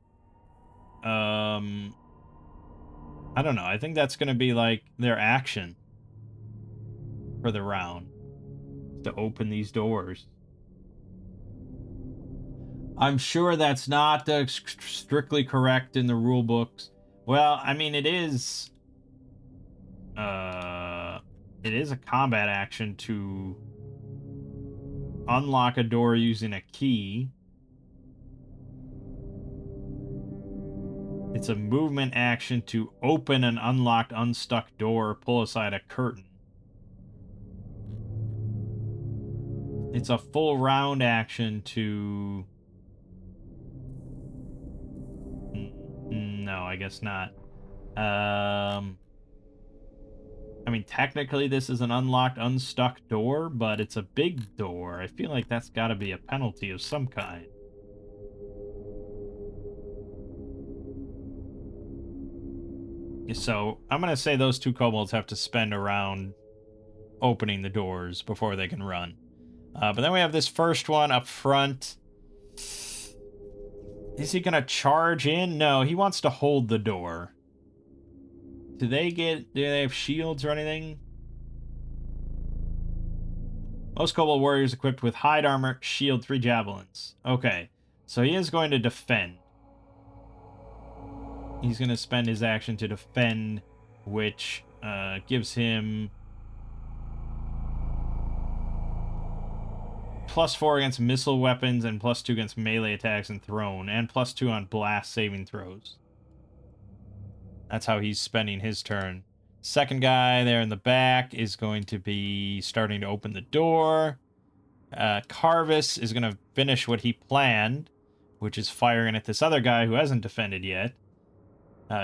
I don't know. I think that's going to be like their action for the round, to open these doors. I'm sure that's not strictly correct in the rule books. Well, I mean, it is a combat action to unlock a door using a key. It's a movement action to open an unlocked, unstuck door or pull aside a curtain. It's a full round action to... No, I guess not. I mean, technically this is an unlocked, unstuck door, but it's a big door. I feel like that's got to be a penalty of some kind. So I'm going to say those two kobolds have to spend a round opening the doors before they can run. But then we have this first one up front. Is he going to charge in? No, he wants to hold the door. Do they have shields or anything? Most kobold warriors equipped with hide armor, shield, 3 javelins. Okay, so he is going to defend. He's going to spend his action to defend, which gives him +4 against missile weapons and +2 against melee attacks and thrown, and +2 on blast saving throws. That's how he's spending his turn. Second guy there in the back is going to be starting to open the door. Carvis is going to finish what he planned, which is firing at this other guy who hasn't defended yet.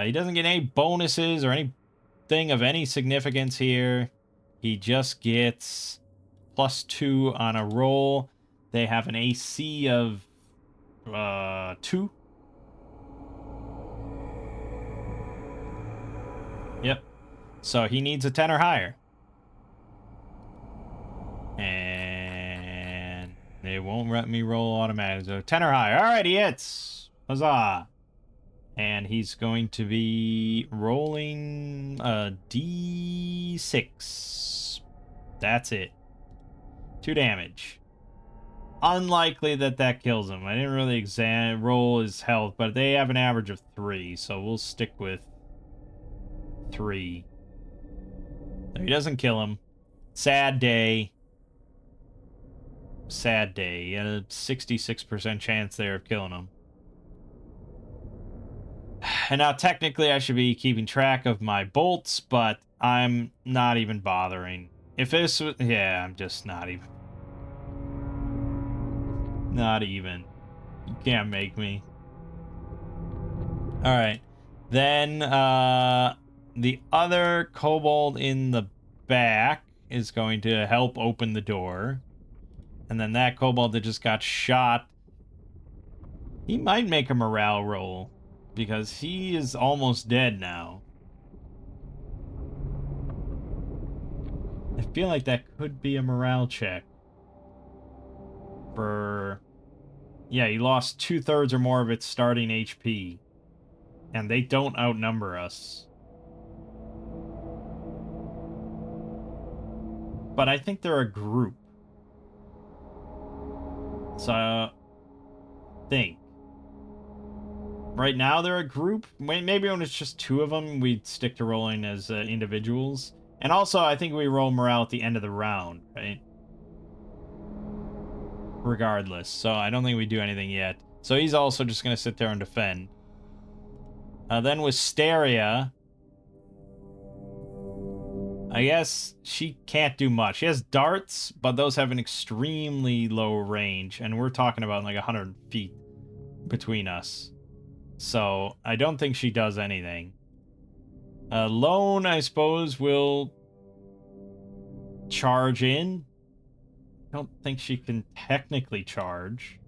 He doesn't get any bonuses or anything of any significance here. He just gets +2 on a roll. They have an AC of 2. Yep. So he needs a 10 or higher. And they won't let me roll automatically. So 10 or higher. All right, he hits. Huzzah. And he's going to be rolling a D6. That's it. 2 damage. Unlikely that kills him. I didn't really roll his health, but they have an average of 3, so we'll stick with 3. So he doesn't kill him. Sad day. Sad day. He had a 66% chance there of killing him. And now technically I should be keeping track of my bolts, but I'm not even bothering. If this was... Yeah, I'm just not even. Not even. You can't make me. Alright. Then, the other kobold in the back is going to help open the door. And then that kobold that just got shot, he might make a morale roll, because he is almost dead now. I feel like that could be a morale check. Yeah, he lost 2/3 or more of its starting HP. And they don't outnumber us. But I think they're a group. So, think. Right now they're a group. Maybe when it's just 2 of them, we'd stick to rolling as individuals. And also, I think we roll morale at the end of the round, right? Regardless. So I don't think we do anything yet. So he's also just going to sit there and defend. Then Wisteria, I guess she can't do much. She has darts, but those have an extremely low range. And we're talking about like 100 feet between us. So I don't think she does anything. Lone, I suppose, will charge in. I don't think she can technically charge.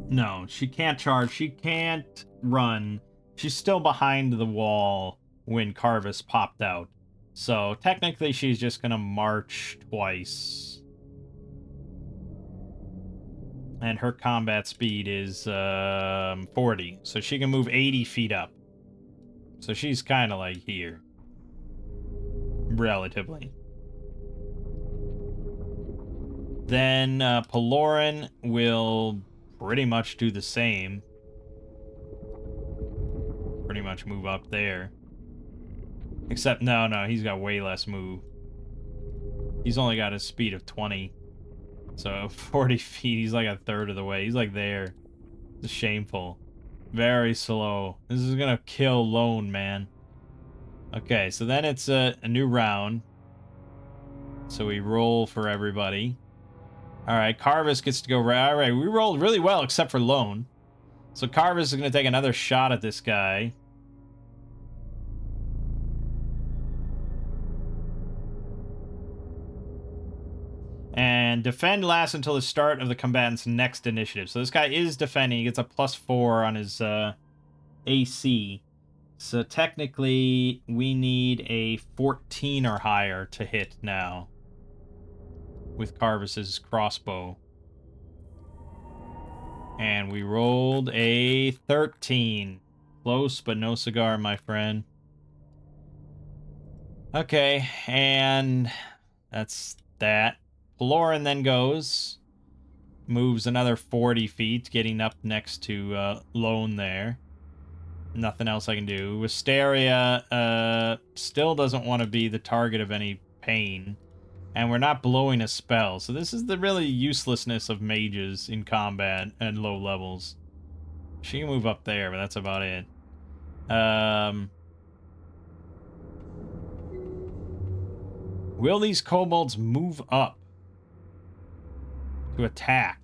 No, she can't charge. She can't run. She's still behind the wall when Carvis popped out. So technically she's just gonna march twice. And her combat speed is 40. So she can move 80 feet up. So she's kind of like here. Relatively. Then Pelorin will pretty much do the same. Pretty much move up there. Except, no, he's got way less move. He's only got a speed of 20. So 40 feet, he's like a third of the way. He's like there. It's shameful. Very slow. This is gonna kill Lone, man. Okay, so then it's a new round. So we roll for everybody. Alright, Carvis gets to go. Alright, we rolled really well except for Lone. So Carvis is gonna take another shot at this guy. And defend lasts until the start of the combatant's next initiative. So this guy is defending. He gets a +4 on his AC. So technically, we need a 14 or higher to hit now. With Carvis's crossbow. And we rolled a 13. Close, but no cigar, my friend. Okay, and that's that. Pelorin then goes, moves another 40 feet, getting up next to Lone there. Nothing else I can do. Wisteria still doesn't want to be the target of any pain, and we're not blowing a spell. So this is the really uselessness of mages in combat at low levels. She can move up there, but that's about it. Will these kobolds move up to attack?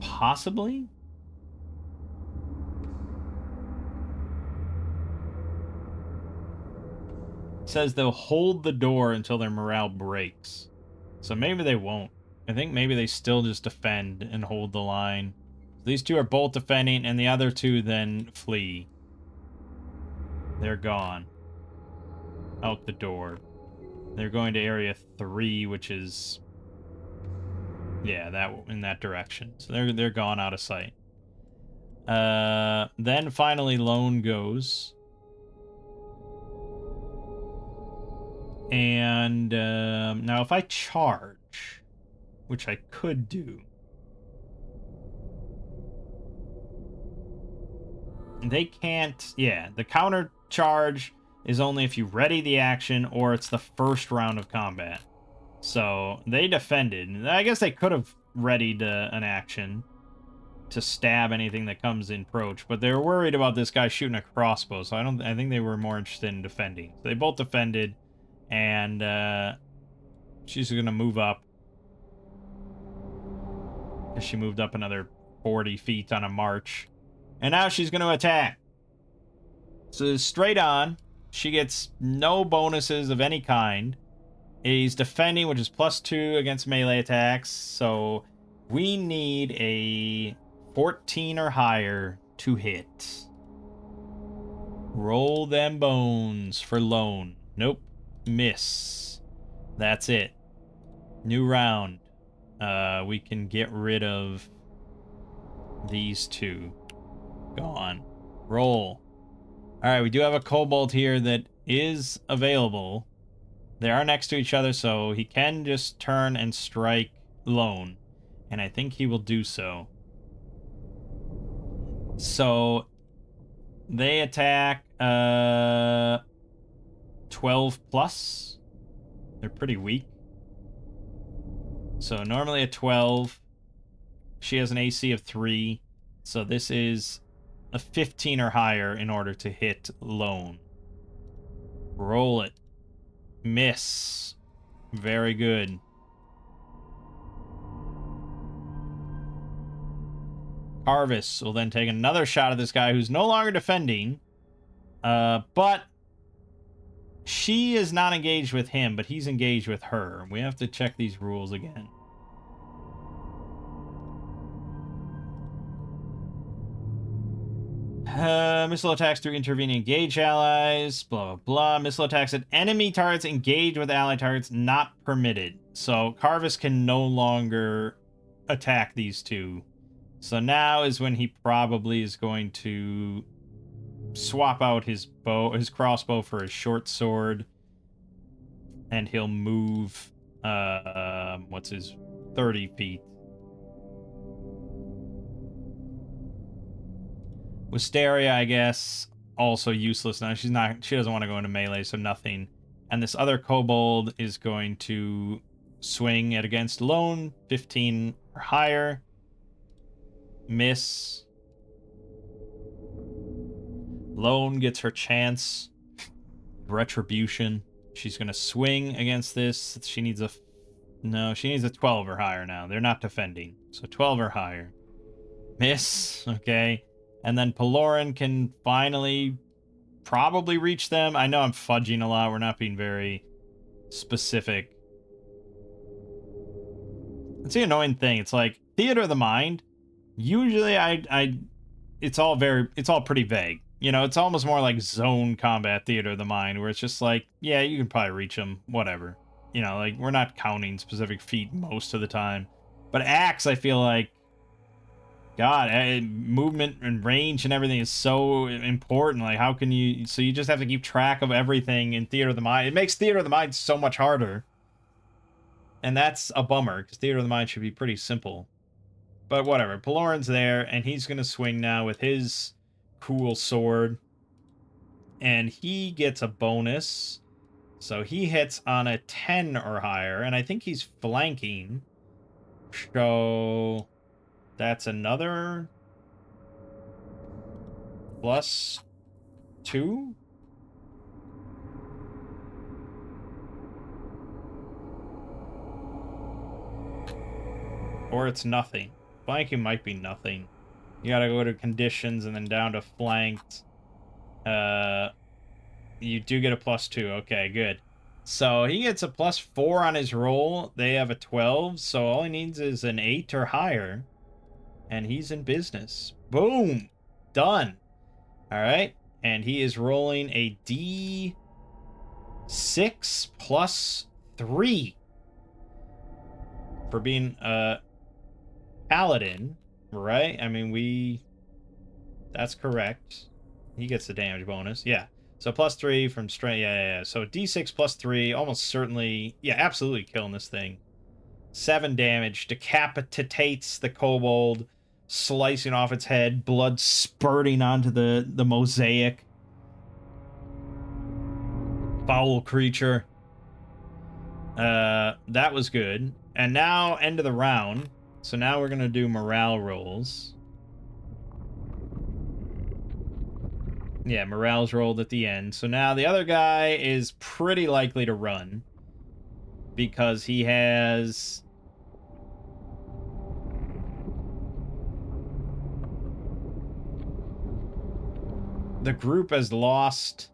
Possibly? It says they'll hold the door until their morale breaks. So maybe they won't. I think maybe they still just defend and hold the line. These two are both defending, and the other two then flee. They're gone. Out the door. They're going to area 3, which is... yeah, that in that direction. So they're gone out of sight. Then finally Lone goes. And now if I charge, which I could do, they can't... yeah, the counter charge is only if you ready the action or it's the first round of combat. So they defended. I guess they could have readied an action to stab anything that comes in approach, but they were worried about this guy shooting a crossbow, so I think they were more interested in defending. So they both defended, and she's gonna move up. She moved up another 40 feet on a march. And now she's gonna attack. So straight on, she gets no bonuses of any kind. He's defending, which is +2 against melee attacks. So we need a 14 or higher to hit. Roll them bones for Lone. Nope. Miss. That's it. New round. We can get rid of these two. Gone. Roll. Alright, we do have a kobold here that is available. They are next to each other, so he can just turn and strike Lone. And I think he will do so. So, they attack 12 plus. They're pretty weak. So normally a 12. She has an AC of 3. So this is a 15 or higher in order to hit Lone. Roll it. Miss. Very good. Carvis will then take another shot at this guy who's no longer defending. But she is not engaged with him, but he's engaged with her. We have to check these rules again. Missile attacks through intervening engage allies, blah, blah, blah. Missile attacks at enemy targets engaged with ally targets not permitted. So Carvis can no longer attack these two. So now is when he probably is going to swap out his crossbow for his short sword, and he'll move what's his 30 feet. Wisteria, I guess, also useless now. She doesn't want to go into melee, so nothing. And this other kobold is going to swing it against Lone, 15 or higher. Miss. Lone gets her chance. Retribution. She's going to swing against this. She needs a 12 or higher now. They're not defending. So 12 or higher. Miss. Okay. And then Pelorin can finally probably reach them. I know I'm fudging a lot. We're not being very specific. It's the annoying thing. It's like Theater of the Mind. Usually it's all pretty vague. You know, it's almost more like zone combat Theater of the Mind, where it's just like, yeah, you can probably reach them, whatever. You know, like, we're not counting specific feet most of the time. But ACKS, I feel like, God, movement and range and everything is so important. Like, how can you... So you just have to keep track of everything in Theater of the Mind. It makes Theater of the Mind so much harder. And that's a bummer, because Theater of the Mind should be pretty simple. But whatever. Pelorin's there, and he's going to swing now with his cool sword. And he gets a bonus. So he hits on a 10 or higher, and I think he's flanking. So... that's another +2? Or it's nothing. Flanking might be nothing. You gotta go to conditions and then down to flanked. You do get a +2. Okay, good. So he gets a +4 on his roll. They have a 12, so all he needs is an 8 or higher. And he's in business. Boom! Done. Alright. And he is rolling a D6 +3. For being a paladin, right? I mean, that's correct. He gets the damage bonus. Yeah. So +3 from strength. Yeah. So D6 +3, almost certainly. Yeah, absolutely killing this thing. 7 damage. Decapitates the kobold, slicing off its head, blood spurting onto the mosaic. Foul creature. That was good. And now, end of the round. So now we're going to do morale rolls. Yeah, morale's rolled at the end. So now the other guy is pretty likely to run, because he has... the group has lost...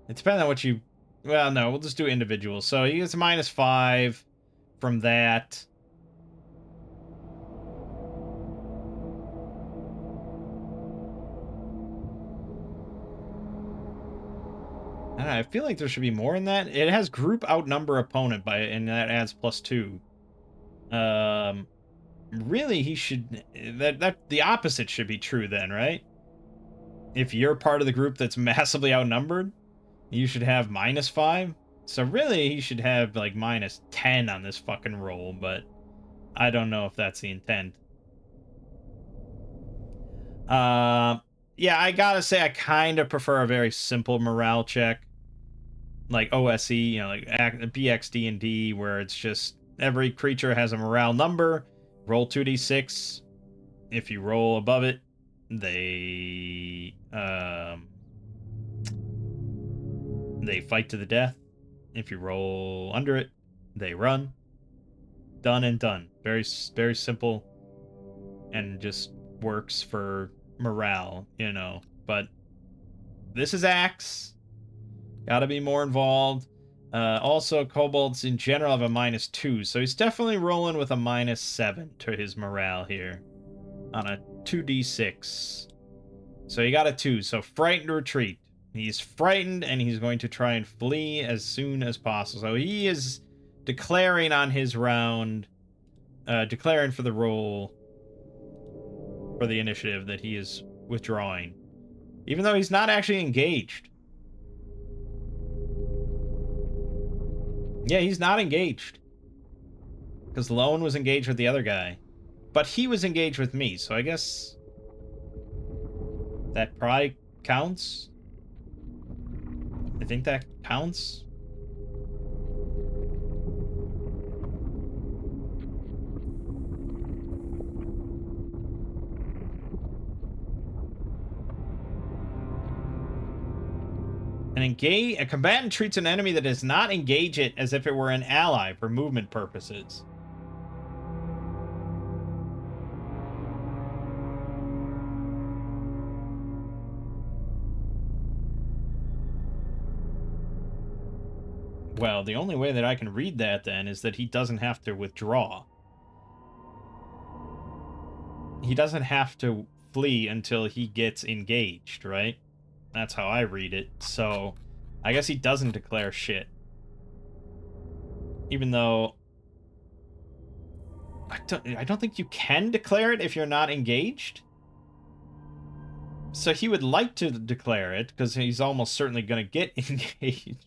it depends on what you... well, no, we'll just do individuals. So he gets a -5 from that. I don't know, I feel like there should be more in that. It has group outnumber opponent and that adds +2. Really, he should... that the opposite should be true then, right? If you're part of the group that's massively outnumbered, you should have -5. So really, he should have like -10 on this fucking roll, but I don't know if that's the intent. Yeah, I gotta say I kind of prefer a very simple morale check, like OSE, you know, like BXD&D, where it's just every creature has a morale number. Roll 2d6. If you roll above it, they fight to the death. If you roll under it, they run. Done and done. Very, very simple, and just works for morale, you know. But this is ACKS. Gotta be more involved. Also, kobolds in general have a -2, so he's definitely rolling with a -7 to his morale here on a 2d6. So he got a 2. So frightened retreat. He's frightened, and he's going to try and flee as soon as possible. So he is declaring on his round declaring for the role for the initiative that he is withdrawing, even though he's not actually engaged. Yeah, he's not engaged. Because Lone was engaged with the other guy. But he was engaged with me, so I guess that probably counts. I think that counts. A combatant treats an enemy that does not engage it as if it were an ally for movement purposes. Well, the only way that I can read that then is that he doesn't have to withdraw. He doesn't have to flee until he gets engaged, right? That's how I read it. So, I guess he doesn't declare shit. Even though I don't think you can declare it if you're not engaged. So he would like to declare it because he's almost certainly going to get engaged.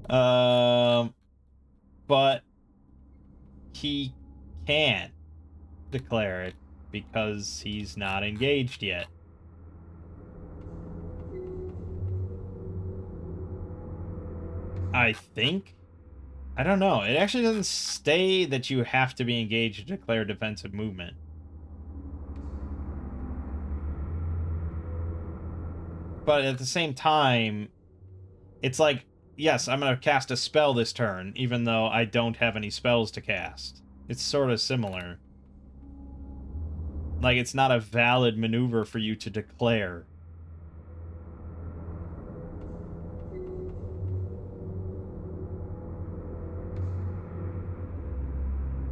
But he can't declare it because he's not engaged yet. I think. I don't know. It actually doesn't say that you have to be engaged to declare defensive movement. But at the same time, it's like, yes, I'm going to cast a spell this turn, even though I don't have any spells to cast. It's sort of similar. Like, it's not a valid maneuver for you to declare.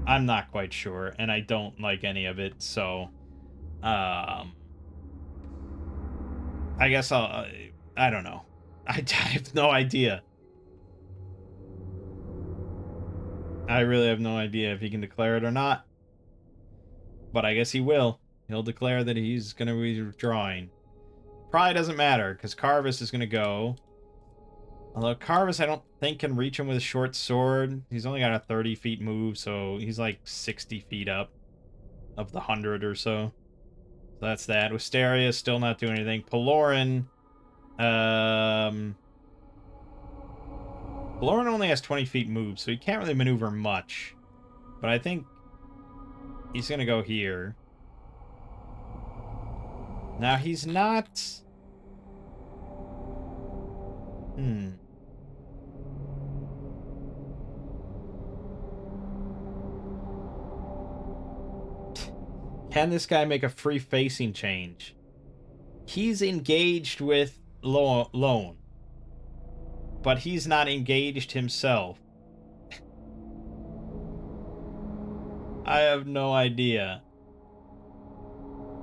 I'm not quite sure, and I don't like any of it, so... I guess I don't know. I have no idea. I really have no idea if he can declare it or not. But I guess he will. He'll declare that he's going to be withdrawing. Probably doesn't matter, because Carvis is going to go. Although Carvis, I don't think, can reach him with a short sword. He's only got a 30 feet move, so he's like 60 feet up of the 100 or so. So that's that. Wisteria still not doing anything. Pelorin, Pelorin only has 20 feet move, so he can't really maneuver much. But I think he's going to go here. Now, he's not... Can this guy make a free facing change? He's engaged with Lone. But he's not engaged himself. I have no idea.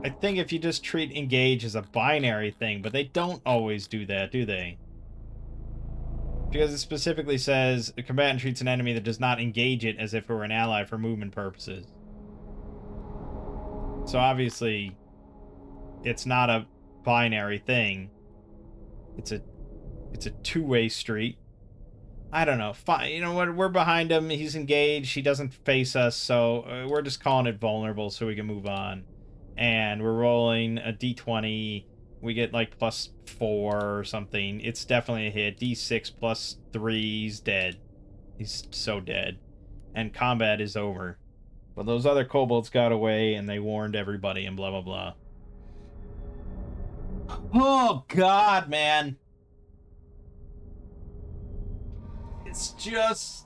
I think if you just treat engage as a binary thing, but they don't always do that, do they? Because it specifically says a combatant treats an enemy that does not engage it as if it were an ally for movement purposes. So obviously, it's not a binary thing. It's a two-way street. I don't know. Fine. You know what? We're behind him. He's engaged. He doesn't face us, so we're just calling it vulnerable so we can move on. And we're rolling a d20. We get like +4 or something. It's definitely a hit. d6 +3. He's dead. He's so dead. And combat is over. But those other kobolds got away and they warned everybody and blah, blah, blah. Oh, God, man. It's just...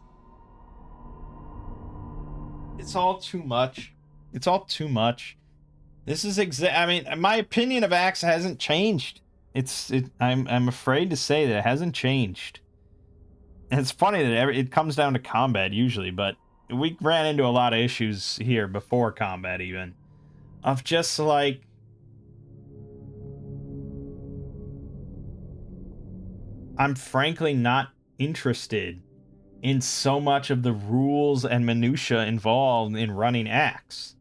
It's all too much. It's all too much. This is I mean, my opinion of ACKS hasn't changed. I'm afraid to say that it hasn't changed. And it's funny that it comes down to combat usually, but we ran into a lot of issues here before combat even. Of just like... I'm frankly not interested in so much of the rules and minutia involved in running ACKS.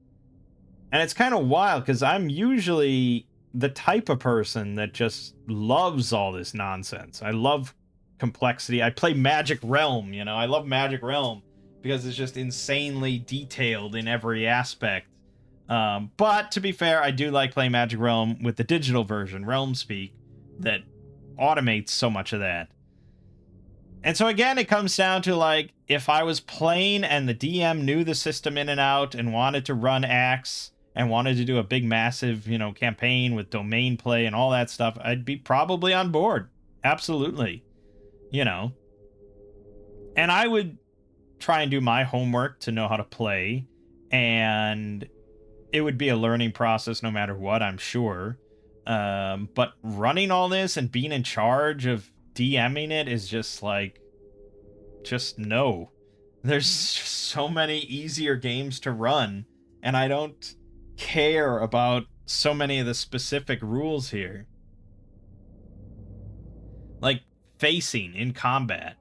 And it's kind of wild because I'm usually the type of person that just loves all this nonsense. I love complexity. I play Magic Realm, you know. I love Magic Realm because it's just insanely detailed in every aspect. But to be fair, I do like playing Magic Realm with the digital version, Realmspeak, that automates so much of that. And so again, it comes down to, like, if I was playing and the DM knew the system in and out and wanted to run ACKS and wanted to do a big, massive, you know, campaign with domain play and all that stuff, I'd be probably on board. Absolutely. You know. And I would try and do my homework to know how to play, and it would be a learning process no matter what, I'm sure. But running all this and being in charge of DMing it is just like, just no. There's just so many easier games to run, and I don't care about so many of the specific rules here. Like facing in combat.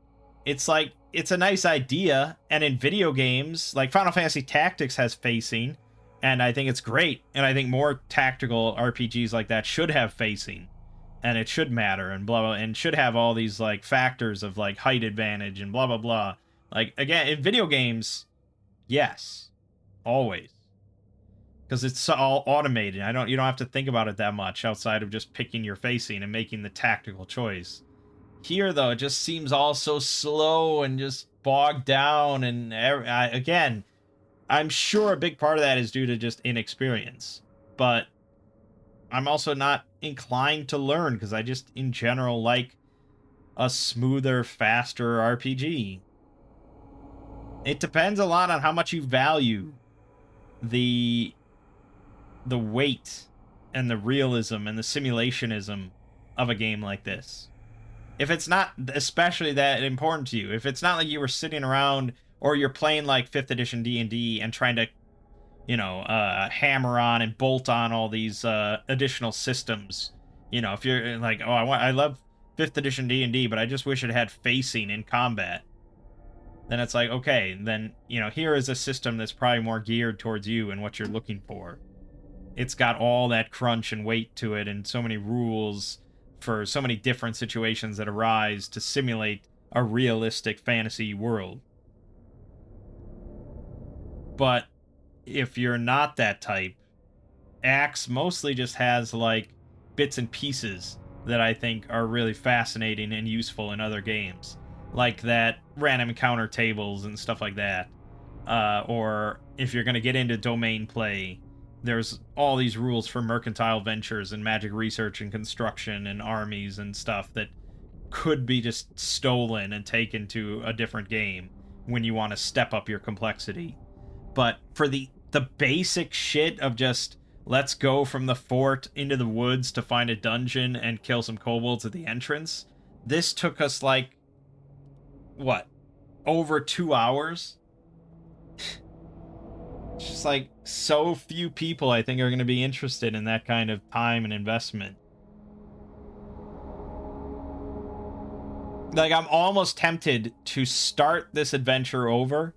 It's like, it's a nice idea, and in video games, like Final Fantasy Tactics has facing, and I think it's great, and I think more tactical RPGs like that should have facing, and it should matter, and blah blah, and should have all these like factors of like height advantage and blah blah blah. Like, again, in video games, yes, always, because it's all automated. You don't have to think about it that much outside of just picking your facing and making the tactical choice. Here, though, it just seems all so slow and just bogged down, and again, I'm sure a big part of that is due to just inexperience, but I'm also not inclined to learn because I just, in general, like a smoother, faster RPG. It depends a lot on how much you value the weight and the realism and the simulationism of a game like this. If it's not especially that important to you, if it's not like you were sitting around or you're playing like 5th edition D&D and trying to, you know, hammer on and bolt on all these additional systems, you know, if you're like, oh, I love 5th edition D&D, but I just wish it had facing in combat, then it's like, okay, then, you know, here is a system that's probably more geared towards you and what you're looking for. It's got all that crunch and weight to it and so many rules for so many different situations that arise to simulate a realistic fantasy world. But if you're not that type, ACKS mostly just has like bits and pieces that I think are really fascinating and useful in other games, like that random encounter tables and stuff like that. Or if you're going to get into domain play, there's all these rules for mercantile ventures and magic research and construction and armies and stuff that could be just stolen and taken to a different game when you want to step up your complexity. But for the basic shit of just, let's go from the fort into the woods to find a dungeon and kill some kobolds at the entrance, this took us like, what, over 2 hours? It's just like, so few people I think are going to be interested in that kind of time and investment. Like, I'm almost tempted to start this adventure over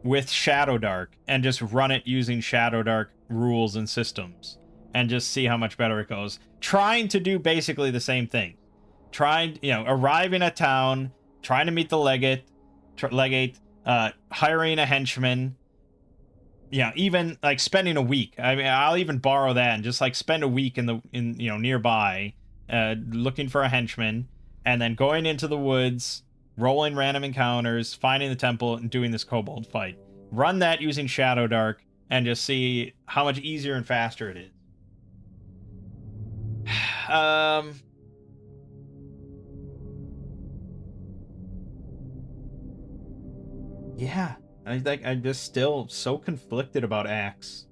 with Shadowdark and just run it using Shadowdark rules and systems and just see how much better it goes. Trying to do basically the same thing. Trying, you know, arriving at town, trying to meet the legate, hiring a henchman. Yeah, even like spending a week. I mean, I'll even borrow that and just like spend a week in you know, nearby, looking for a henchman, and then going into the woods, rolling random encounters, finding the temple, and doing this kobold fight. Run that using Shadowdark and just see how much easier and faster it is. Yeah. I think I'm just still so conflicted about ACKS.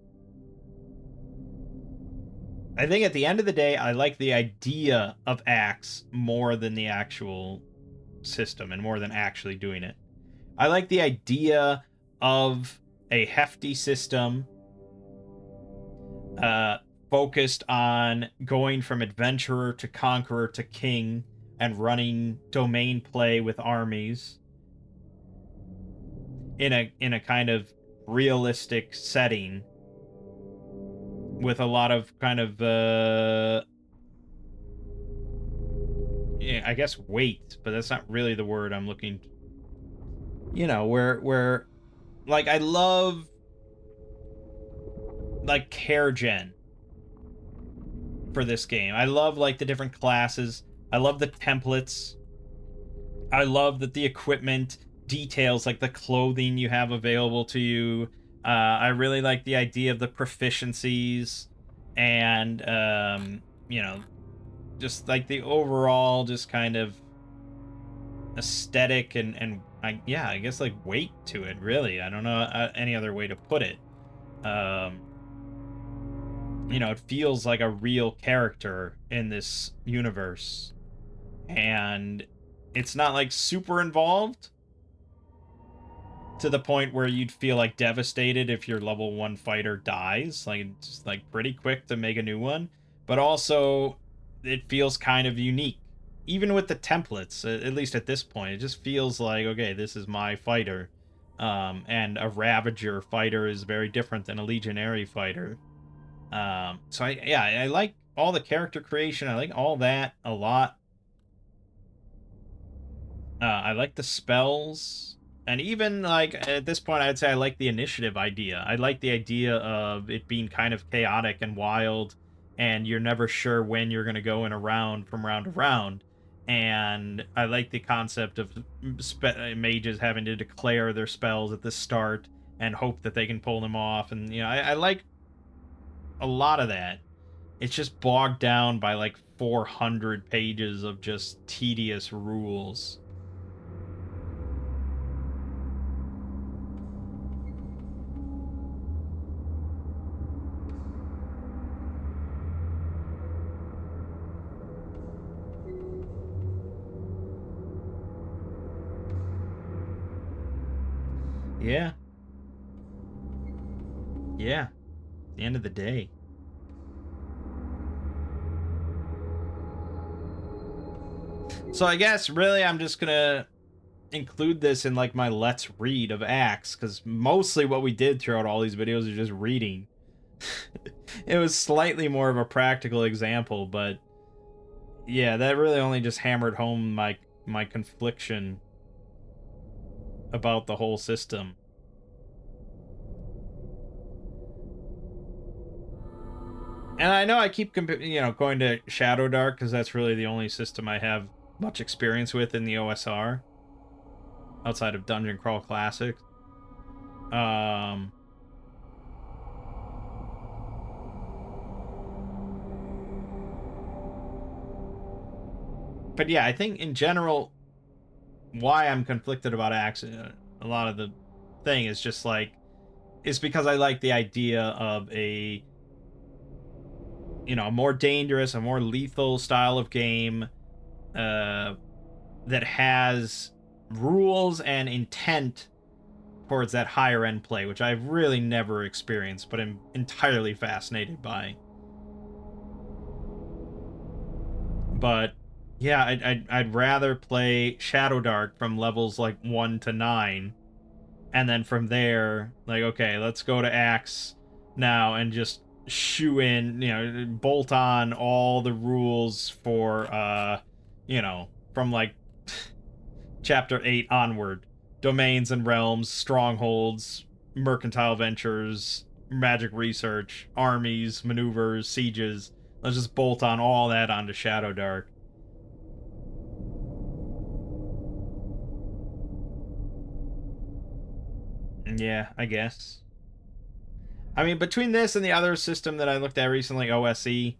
I think at the end of the day, I like the idea of ACKS more than the actual system and more than actually doing it. I like the idea of a hefty system focused on going from adventurer to conqueror to king and running domain play with armies in a kind of realistic setting with a lot of kind of yeah, I guess weight, but that's not really the word I'm looking. You know, where like I love like care gen for this game. I love like the different classes. I love the templates. I love that the equipment details, like the clothing you have available to you. I really like the idea of the proficiencies and you know, just like the overall just kind of aesthetic and yeah, I guess like weight to it. Really, I don't know any other way to put it. Um, you know, it feels like a real character in this universe, and it's not like super involved to the point where you'd feel like devastated if your level 1 fighter dies. Like it's just like pretty quick to make a new one, but also it feels kind of unique. Even with the templates, at least at this point, it just feels like, okay, this is my fighter. And a Ravager fighter is very different than a Legionary fighter. So I like all the character creation. I like all that a lot. I like the spells, and even like at this point, I'd say I like the initiative idea. I like the idea of it being kind of chaotic and wild, and you're never sure when you're going to go in a round from round to round. And I like the concept of mages having to declare their spells at the start and hope that they can pull them off. And you know, I like a lot of that. It's just bogged down by like 400 pages of just tedious rules. Yeah. Yeah. At the end of the day. So I guess really I'm just gonna include this in like my let's read of ACKS, because mostly what we did throughout all these videos is just reading. It was slightly more of a practical example, but yeah, that really only just hammered home my confliction about the whole system. And I know I keep going to Shadow Dark because that's really the only system I have much experience with in the OSR outside of Dungeon Crawl Classic. Um, but yeah, I think in general, why I'm conflicted about ACKS, a lot of the thing is just like, it's because I like the idea of a, a more dangerous, a more lethal style of game uh, that has rules and intent towards that higher end play, which I've really never experienced, but I'm entirely fascinated by. But yeah, I'd rather play Shadow Dark from levels like 1 to 9, and then from there, like, okay, let's go to ACKS now and just shoe in, bolt on all the rules for, from like chapter 8 onward. Domains and realms, strongholds, mercantile ventures, magic research, armies, maneuvers, sieges. Let's just bolt on all that onto Shadow Dark. Yeah, I guess. I mean, between this and the other system that I looked at recently, OSE,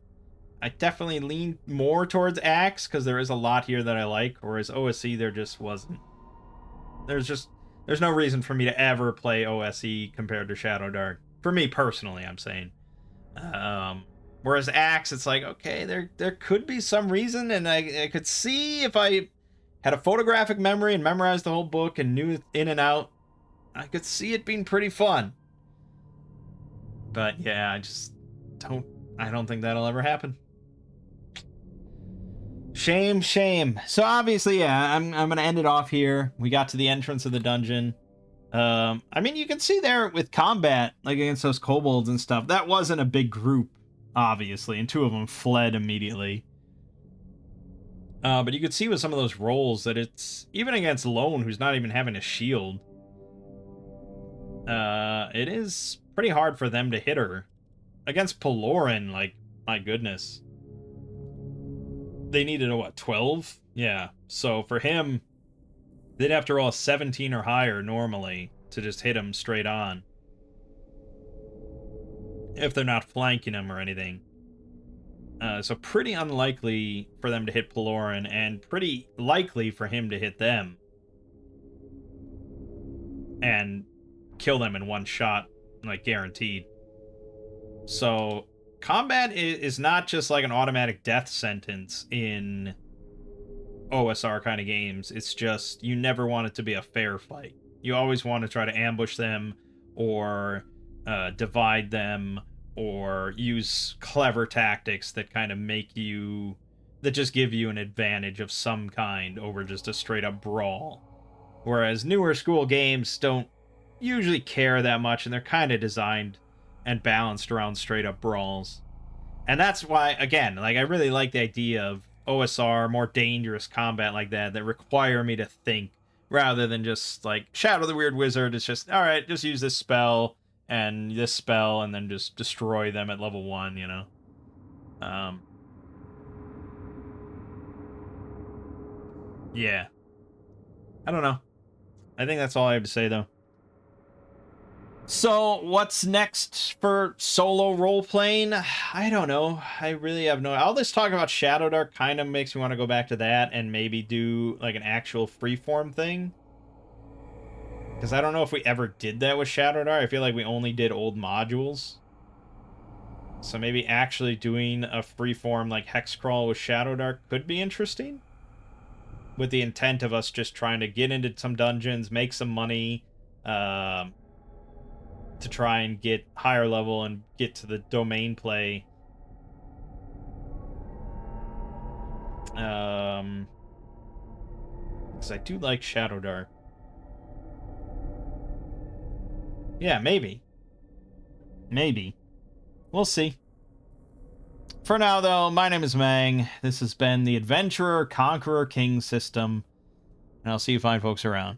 I definitely lean more towards ACKS because there is a lot here that I like, whereas OSE there just wasn't. There's no reason for me to ever play OSE compared to Shadow Dark. For me personally, I'm saying. Whereas ACKS, it's like, okay, there could be some reason, and I could see if I had a photographic memory and memorized the whole book and knew in and out, I could see it being pretty fun. But yeah, I don't think that'll ever happen. Shame. So obviously, yeah, I'm gonna end it off here. We got to the entrance of the dungeon. I mean, you can see there with combat, like against those kobolds and stuff, that wasn't a big group, obviously, and 2 of them fled immediately. But you could see with some of those rolls that it's, even against Lone, who's not even having a shield, it is pretty hard for them to hit her. Against Pelorin, like, my goodness. They needed a, what, 12? Yeah, so for him, they'd have to roll a 17 or higher normally to just hit him straight on. If they're not flanking him or anything. So pretty unlikely for them to hit Pelorin, and pretty likely for him to hit them. And kill them in one shot, like guaranteed. So combat is not just like an automatic death sentence in OSR kind of games. It's just, you never want it to be a fair fight. You always want to try to ambush them, or divide them, or use clever tactics that kind of make you, that just give you an advantage of some kind over just a straight up brawl. Whereas newer school games don't usually care that much, and they're kind of designed and balanced around straight up brawls. And that's why, again, like, I really like the idea of OSR, more dangerous combat like that require me to think, rather than just like Shadow the Weird Wizard. It's just, all right, just use this spell and this spell and then just destroy them at level 1, you know. Yeah, I don't know. I think that's all I have to say, though. So, what's next for solo role-playing? I don't know. I really have no... All this talk about Shadow Dark kind of makes me want to go back to that and maybe do, like, an actual freeform thing. Because I don't know if we ever did that with Shadow Dark. I feel like we only did old modules. So maybe actually doing a freeform, like, hex crawl with Shadow Dark could be interesting. With the intent of us just trying to get into some dungeons, make some money, to try and get higher level and get to the domain play. Because I do like Shadow Dark. Yeah, maybe. Maybe. We'll see. For now, though, my name is Mang. This has been the Adventurer Conqueror King system, and I'll see you fine folks around.